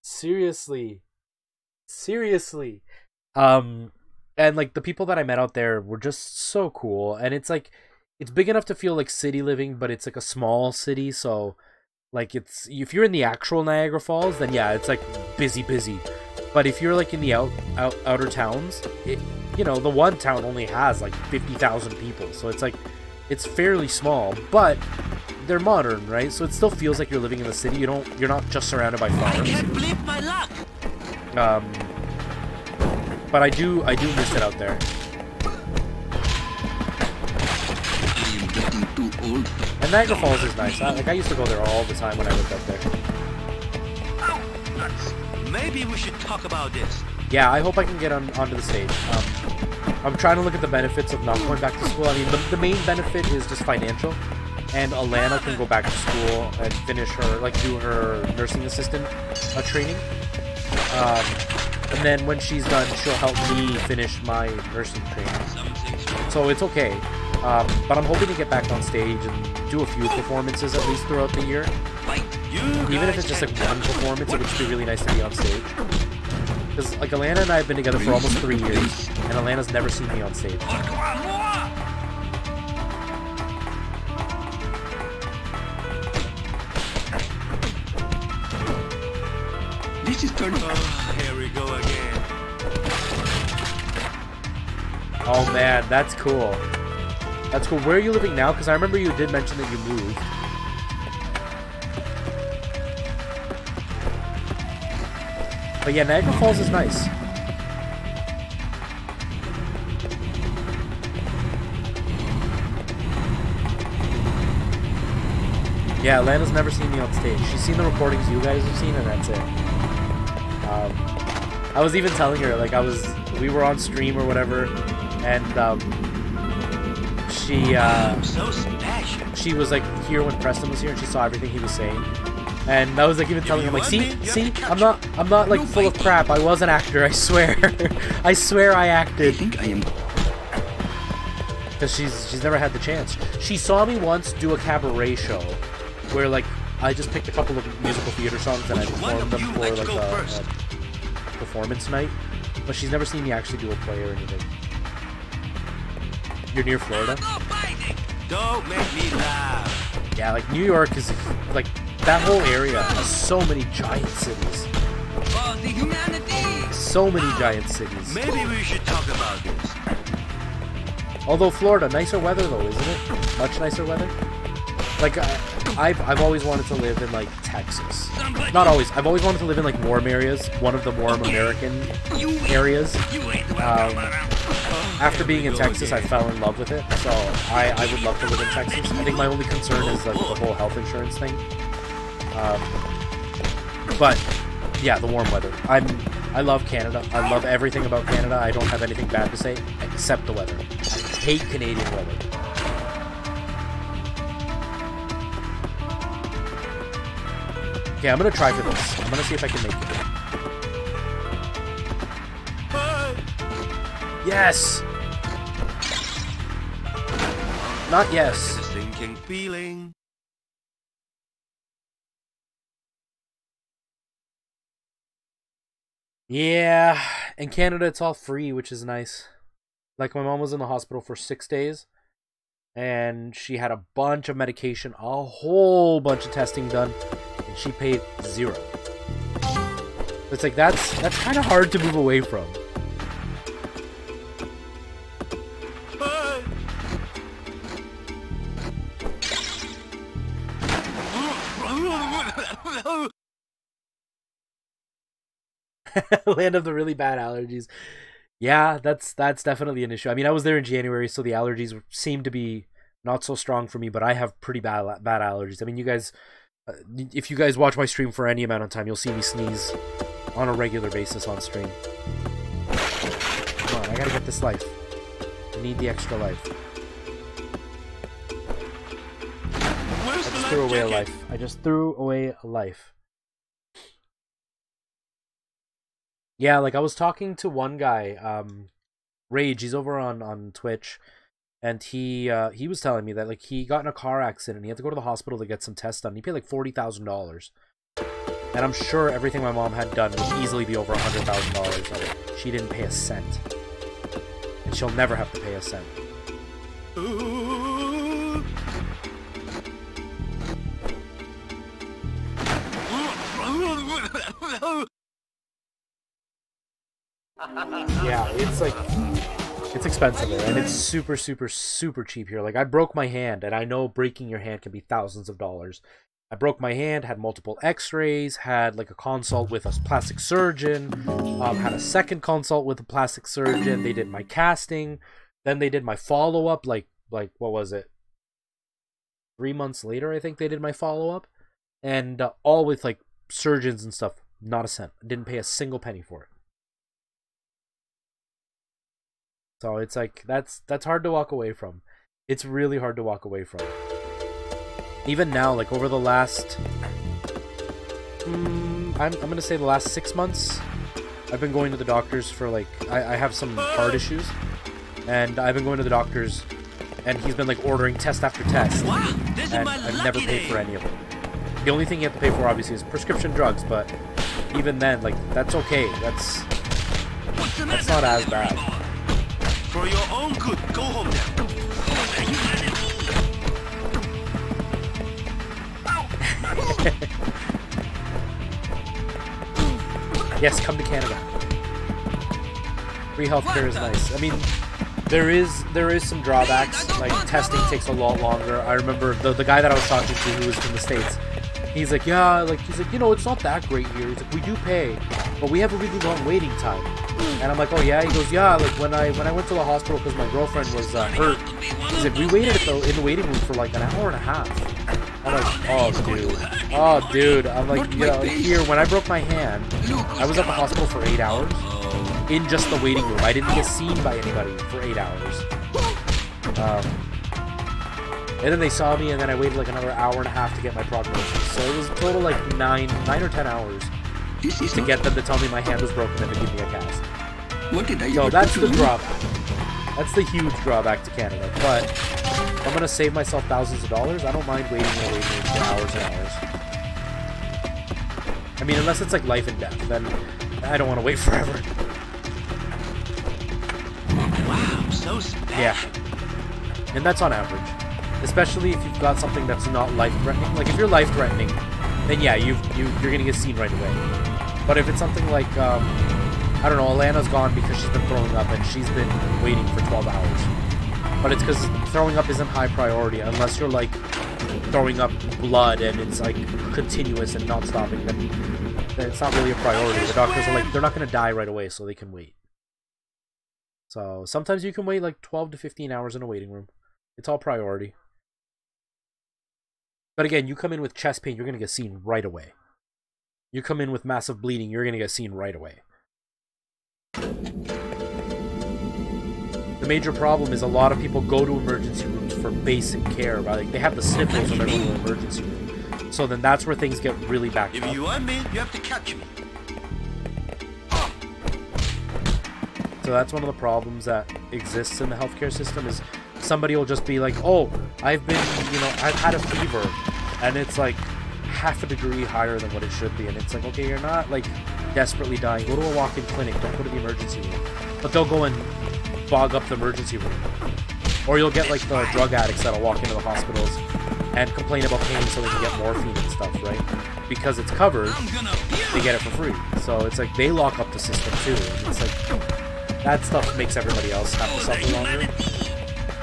Seriously. And like the people that I met out there were just so cool, and it's like it's big enough to feel like city living, but it's like a small city, so like it's if you're in the actual Niagara Falls, then yeah, it's like busy. But if you're like in the outer towns, you know, the one town only has like 50,000 people, so it's like it's fairly small, but they're modern, right? So it still feels like you're living in the city. You're not just surrounded by farms. I can't believe my luck. But I do miss it out there. And Niagara Falls is nice. I used to go there all the time when I lived out there. Maybe we should talk about this. Yeah, I hope I can get onto the stage. I'm trying to look at the benefits of not going back to school. I mean, the main benefit is just financial. And Alana can go back to school and finish her, like, do her nursing assistant training. And then when she's done, she'll help me finish my nursing training. So it's okay. But I'm hoping to get back on stage and do a few performances at least throughout the year. Even if it's just like one performance, it would just be really nice to be on stage. Because like Alana and I have been together for almost 3 years, and Alana's never seen me on stage. This is turning. Oh, here we go again. Oh man, that's cool. That's cool. Where are you living now? Because I remember you did mention that you moved. But yeah, Niagara Falls is nice. Yeah, Lana's never seen me on stage. She's seen the recordings you guys have seen, and that's it. I was even telling her, like, we were on stream or whatever, and she was like here when Preston was here, and she saw everything he was saying. And I was like even telling him, like, see, I'm not like full of crap. I was an actor, I swear. I swear I acted. I think I am. Because she's never had the chance. She saw me once do a cabaret show, where like I just picked a couple of musical theater songs and I performed them for like a performance night. But she's never seen me actually do a play or anything. You're near Florida? Don't make me laugh. Yeah, like New York is like that whole area has so many giant cities. For the humanity. So many giant cities. Maybe we should talk about this. Although Florida, nicer weather though, isn't it? Much nicer weather. Like I've always wanted to live in like Texas. Not always. I've always wanted to live in like warm areas. One of the warm American areas. After being in Texas, I fell in love with it. So I would love to live in Texas. I think my only concern is like the whole health insurance thing. But yeah, the warm weather. I love Canada. I love everything about Canada. I don't have anything bad to say except the weather. I hate Canadian weather. Okay, I'm gonna try for this. I'm gonna see if I can make it. Yes! Not yes. A sinking feeling. Yeah, in Canada it's all free, which is nice. Like, my mom was in the hospital for 6 days, and she had a bunch of medication, a whole bunch of testing done, and she paid 0. It's like, that's kind of hard to move away from. Land of the really bad allergies. Yeah, that's definitely an issue. I mean, I was there in January, so the allergies seem to be not so strong for me, but I have pretty bad allergies. I mean, you guys, if you guys watch my stream for any amount of time, you'll see me sneeze on a regular basis on stream. Come on, I gotta get this life. I need the extra life. I just threw away a life. I just threw away a life. Yeah, like, I was talking to one guy, Rage, he's over on Twitch, and he was telling me that, like, he got in a car accident, and he had to go to the hospital to get some tests done. He paid like $40,000. And I'm sure everything my mom had done would easily be over $100,000. Like, she didn't pay a cent. And she'll never have to pay a cent. Yeah, it's like, it's expensive there, and it's super, super, super cheap here. Like, I broke my hand, and I know breaking your hand can be thousands of dollars. I broke my hand, had multiple x-rays, had like a consult with a plastic surgeon, had a second consult with a plastic surgeon. They did my casting, then they did my follow-up, like what was it? 3 months later, I think they did my follow-up, and all with like surgeons and stuff. Not a cent. Didn't pay a single penny for it. So it's like, that's hard to walk away from. It's really hard to walk away from. Even now, like, over the last, I'm gonna say the last 6 months, I've been going to the doctors for, like, I have some heart issues, and I've been going to the doctors, and he's been, like, ordering test after test, and I've never paid for any of it. The only thing you have to pay for, obviously, is prescription drugs, but even then, like, that's okay. That's not as bad. For your own good, go home now. Yes, come to Canada. Free healthcare is nice. I mean, there is some drawbacks. Like, testing takes a lot longer. I remember the guy that I was talking to, who was from the States. He's like, yeah, like, he's like, you know, it's not that great here. He's like, we do pay, but we have a really long waiting time. And I'm like, oh yeah? He goes, yeah, like, when I went to the hospital because my girlfriend was hurt, he's like, we waited in the waiting room for like an hour and a half. I'm like, oh dude. I'm like, you know, here, when I broke my hand, I was at the hospital for 8 hours in just the waiting room. I didn't get seen by anybody for 8 hours. And then they saw me, and then I waited like another hour and a half to get my prognosis. So it was a total like 9 or 10 hours to get them to tell me my hand was broken and to give me a cast. So that's the drawback. That's the huge drawback to Canada. But if I'm gonna save myself thousands of dollars, I don't mind waiting in a waiting room for hours and hours. I mean, unless it's like life and death, then I don't want to wait forever. Wow, so special. Yeah, and that's on average. Especially if you've got something that's not life-threatening. Like, if you're life-threatening, then yeah, you're gonna get seen right away. But if it's something like, I don't know, Alana's gone because she's been throwing up and she's been waiting for 12 hours. But it's because throwing up isn't high priority unless you're, like, throwing up blood and it's, like, continuous and not stopping. Then it's not really a priority. The doctors are like, they're not gonna die right away, so they can wait. So sometimes you can wait, like, 12 to 15 hours in a waiting room. It's all priority. But again, you come in with chest pain, you're going to get seen right away. You come in with massive bleeding, you're gonna get seen right away. The major problem is a lot of people go to emergency rooms for basic care, right? Like they have the sniffles when they're going to an emergency room. So then that's where things get really backed up. If you want me, you have to catch me. So that's one of the problems that exists in the healthcare system is somebody will just be like, oh, I've had a fever, and it's like half a degree higher than what it should be, and it's like, okay, you're not like desperately dying. Go to a walk-in clinic, don't go to the emergency room. But they'll go and bog up the emergency room. Or you'll get like the drug addicts that'll walk into the hospitals and complain about pain so they can get morphine and stuff, right? Because it's covered, they get it for free. So it's like they lock up the system too. And it's like that stuff makes everybody else have to suffer longer.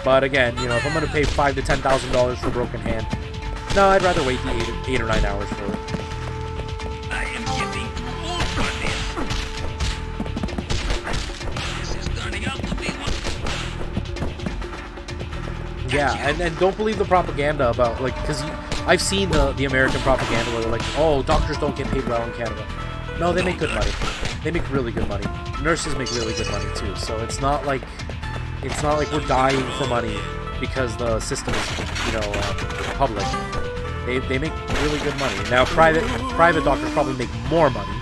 But again, you know, if I'm gonna pay $5,000 to $10,000 for a broken hand, no, I'd rather wait the 8 or 9 hours for it. I am getting too old for this. This is turning out to be one. Yeah, and don't believe the propaganda about, like, because I've seen the American propaganda where they're like, oh, doctors don't get paid well in Canada. No, they make good money. They make really good money. Nurses make really good money too. So it's not like we're dying for money because the system is, you know, public. They make really good money. Now private doctors probably make more money,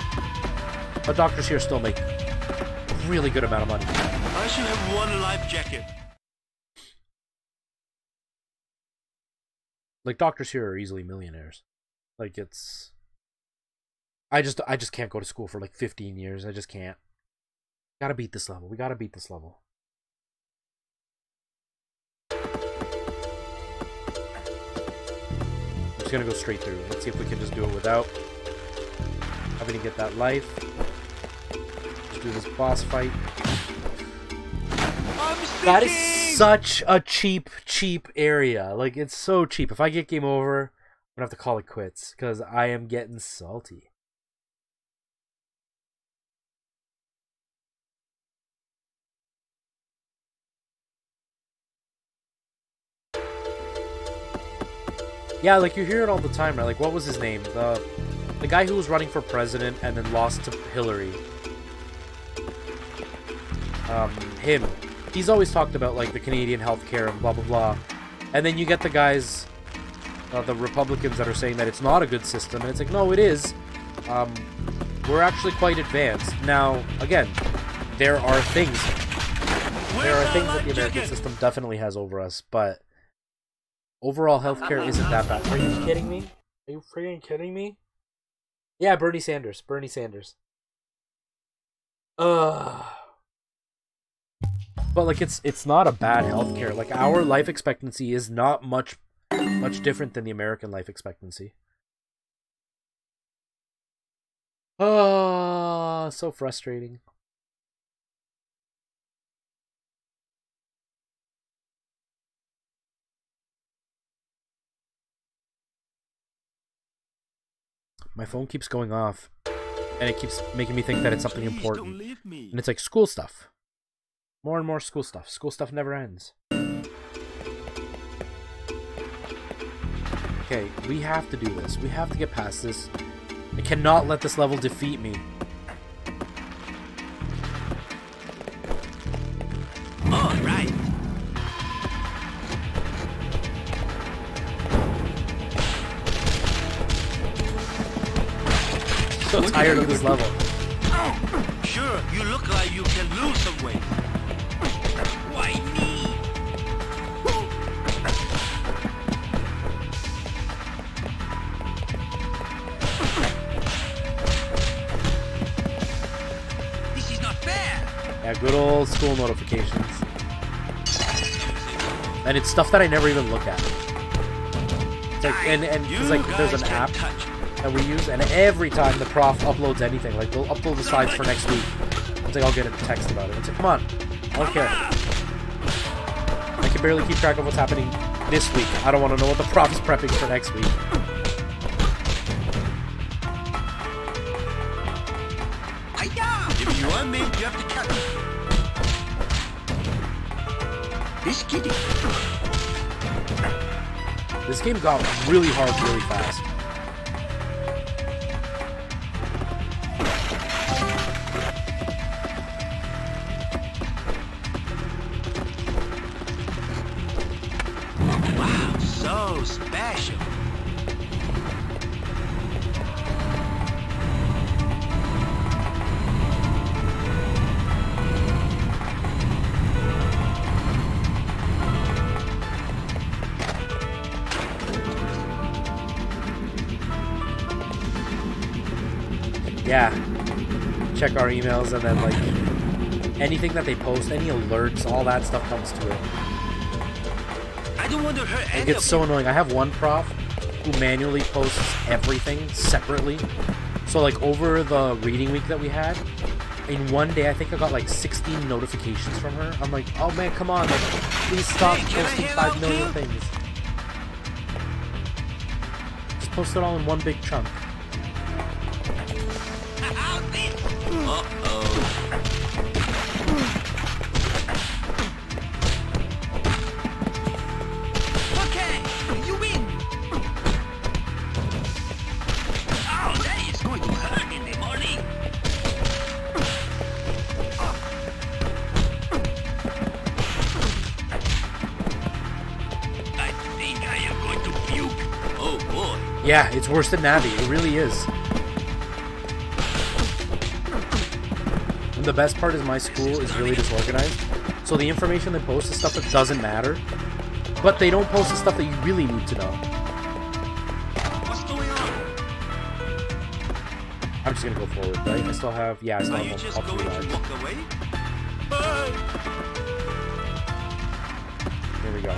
but doctors here still make a really good amount of money. I should have one life jacket. Like doctors here are easily millionaires. Like it's, I just can't go to school for like 15 years. I just can't. Gotta beat this level. We gotta beat this level. I'm just gonna go straight through. Let's see if we can just do it without having to get that life. Just do this boss fight. That is such a cheap area. Like, it's so cheap. If I get game over, I'm gonna have to call it quits because I am getting salty. Yeah, like you hear it all the time, right? Like, what was his name? The guy who was running for president and then lost to Hillary. Him. He's always talked about like the Canadian healthcare and blah blah blah. And then you get the guys, the Republicans that are saying that it's not a good system, and it's like, no, it is. We're actually quite advanced. Now, again, there are things that the American system definitely has over us, but overall healthcare isn't that bad. Are you kidding me? Are you freaking kidding me? Yeah, Bernie Sanders. Bernie Sanders. But like it's not a bad healthcare. Like our life expectancy is not much different than the American life expectancy. Oh, so frustrating. My phone keeps going off, and it keeps making me think that it's something important. And it's like school stuff. More and more school stuff. School stuff never ends. Okay, we have to do this. We have to get past this. I cannot let this level defeat me. All right. So tired of this level. Sure, you look like you can lose some weight. Why me? This is not fair. Yeah, good old school notifications. And it's stuff that I never even look at. It's like, and it's like there's an app that we use, and every time the prof uploads anything, like they'll upload the slides for next week, it's like I'll get a text about it. It's like, come on, I don't care. I can barely keep track of what's happening this week. I don't want to know what the prof is prepping for next week. If you want me, you have to catch me. This kitty. This game got really hard really fast. yeah, check our emails, and then like anything that they post, any alerts, all that stuff comes to it. I don't want to hurt It any gets of so you. annoying. I have one prof who manually posts everything separately. So like over the reading week that we had, in one day I think I got like 16 notifications from her. I'm like, oh man, come on, like please stop Hey, can I posting hang 5 out million too? things. Just post it all in one big chunk. Uh-oh. Okay, you win. Oh, that is going to hurt in the morning. I think I am going to puke. Oh boy. Yeah, it's worse than Navi. It really is. And the best part is my school is really disorganized. So the information they post is stuff that doesn't matter. But they don't post the stuff that you really need to know. What's going on? I'm just gonna go forward, right? I still have, yeah, I still Are you have just all going 3 to lives. walk away? Bye. Here we go.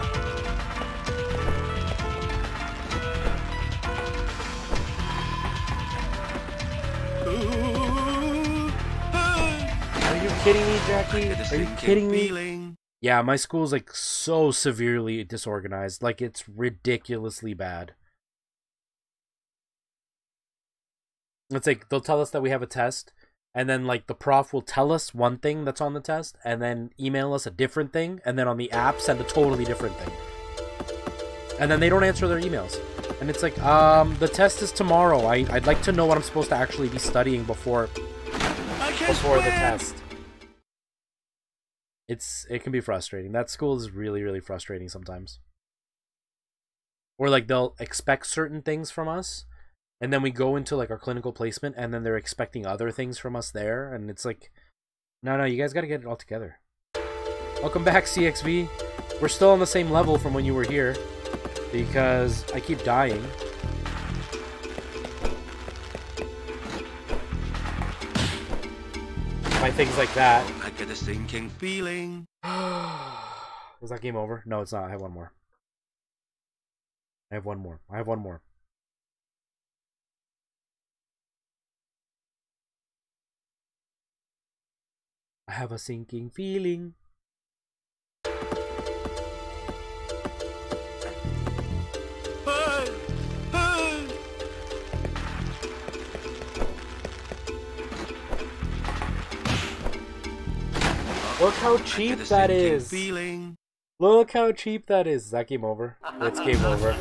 Are you kidding me, Jackie? Are you kidding me? Feeling. Yeah, my school's like so severely disorganized. Like it's ridiculously bad. It's like they'll tell us that we have a test, and then like the prof will tell us one thing that's on the test, and then email us a different thing, and then on the app send a totally different thing. And then they don't answer their emails. And it's like, the test is tomorrow. I'd like to know what I'm supposed to actually be studying before the test. It can be frustrating. That school is really, really frustrating sometimes. Or like they'll expect certain things from us, and then we go into like our clinical placement, and then they're expecting other things from us there, and it's like, no, you guys got to get it all together. Welcome back, CXV. We're still on the same level from when you were here, because I keep dying. By things like that. I get a sinking feeling. Is that game over? No, it's not. I have one more. I have one more. I have a sinking feeling. Look how cheap that is. Feeling. Look how cheap that is. Is that game over? It's game over.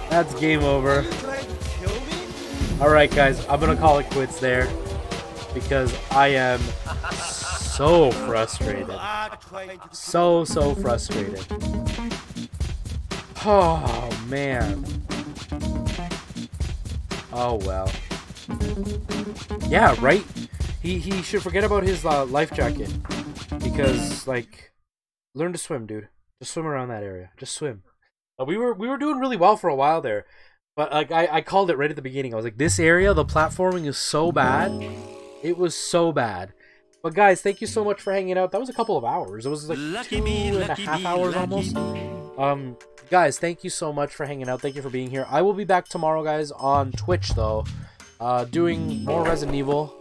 That's game over. Alright guys, I'm gonna call it quits there. Because I am so frustrated. So frustrated. Oh man. Oh well. Yeah, right? He should forget about his life jacket. Because, like, learn to swim, dude. Just swim around that area. Just swim. We were doing really well for a while there. But, like, I called it right at the beginning. I was like, this area, the platforming is so bad. It was so bad. But, guys, thank you so much for hanging out. That was a couple of hours. It was, like, Lucky 2.5 hours almost. Guys, thank you so much for hanging out. Thank you for being here. I will be back tomorrow, guys, on Twitch, though. Doing more Resident Evil.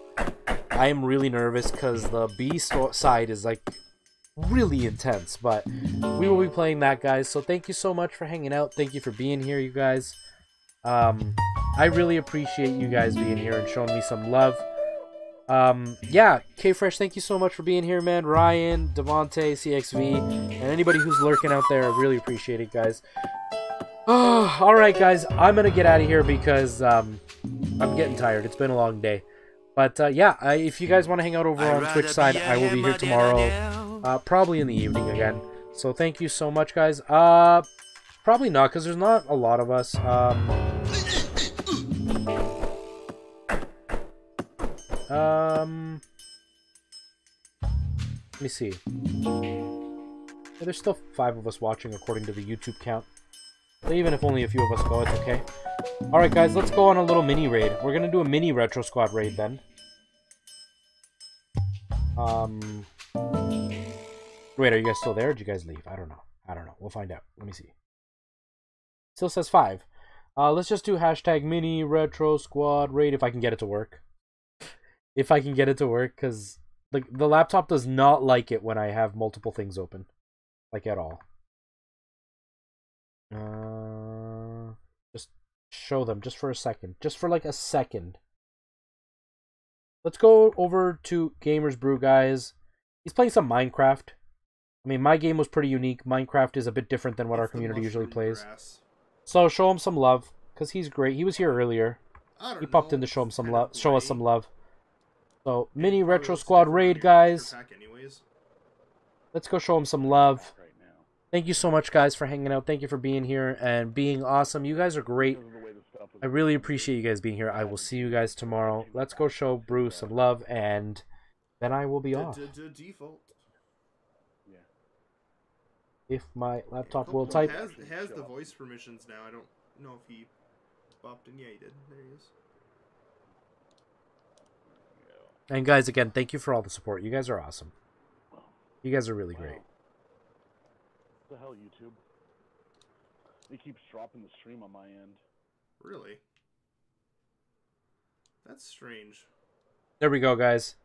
I am really nervous because the B side is like really intense, but we will be playing that, guys. So thank you so much for hanging out. Thank you for being here, you guys. I really appreciate you guys being here and showing me some love. Yeah, K-Fresh, thank you so much for being here, man. Ryan, Devontae, CXV, and anybody who's lurking out there, I really appreciate it, guys. Oh, alright, guys, I'm gonna get out of here because I'm getting tired. It's been a long day. But, yeah, if you guys want to hang out over on Twitch side, I will be here tomorrow, probably in the evening again. So thank you so much, guys. Probably not, because there's not a lot of us. Let me see. Yeah, there's still 5 of us watching according to the YouTube count. So even if only a few of us go, it's okay. Alright guys, let's go on a little mini raid. We're gonna do a mini Retro Squad raid then. Wait, are you guys still there or did you guys leave? I don't know. We'll find out. Let me see. Still says 5. Let's just do hashtag mini Retro Squad raid if I can get it to work. If I can get it to work, because the laptop does not like it when I have multiple things open. Like at all. Just show them just for a second. Just for like a second. Let's go over to Gamers Brew, guys. He's playing some Minecraft. I mean, my game was pretty unique. Minecraft is a bit different than what our community usually plays. So show him some love, because he's great. He was here earlier. He popped in to show him some love. Show us some love. So, mini Retro Squad raid, guys. Let's go show him some love. Thank you so much, guys, for hanging out. Thank you for being here and being awesome. You guys are great. I really appreciate you guys being here. I will see you guys tomorrow. Let's go show Bruce some love, and then I will be off. Default. If my laptop will type. It has the voice permissions now. I don't know if he popped in. Yeah, he did. There he is. And guys, again, thank you for all the support. You guys are awesome. You guys are really great. What the hell, YouTube? It keeps dropping the stream on my end. Really? That's strange. There we go, guys.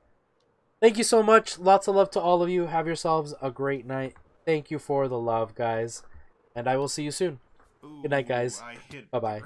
Thank you so much. Lots of love to all of you. Have yourselves a great night. Thank you for the love, guys. And I will see you soon. Good night, guys. Bye-bye.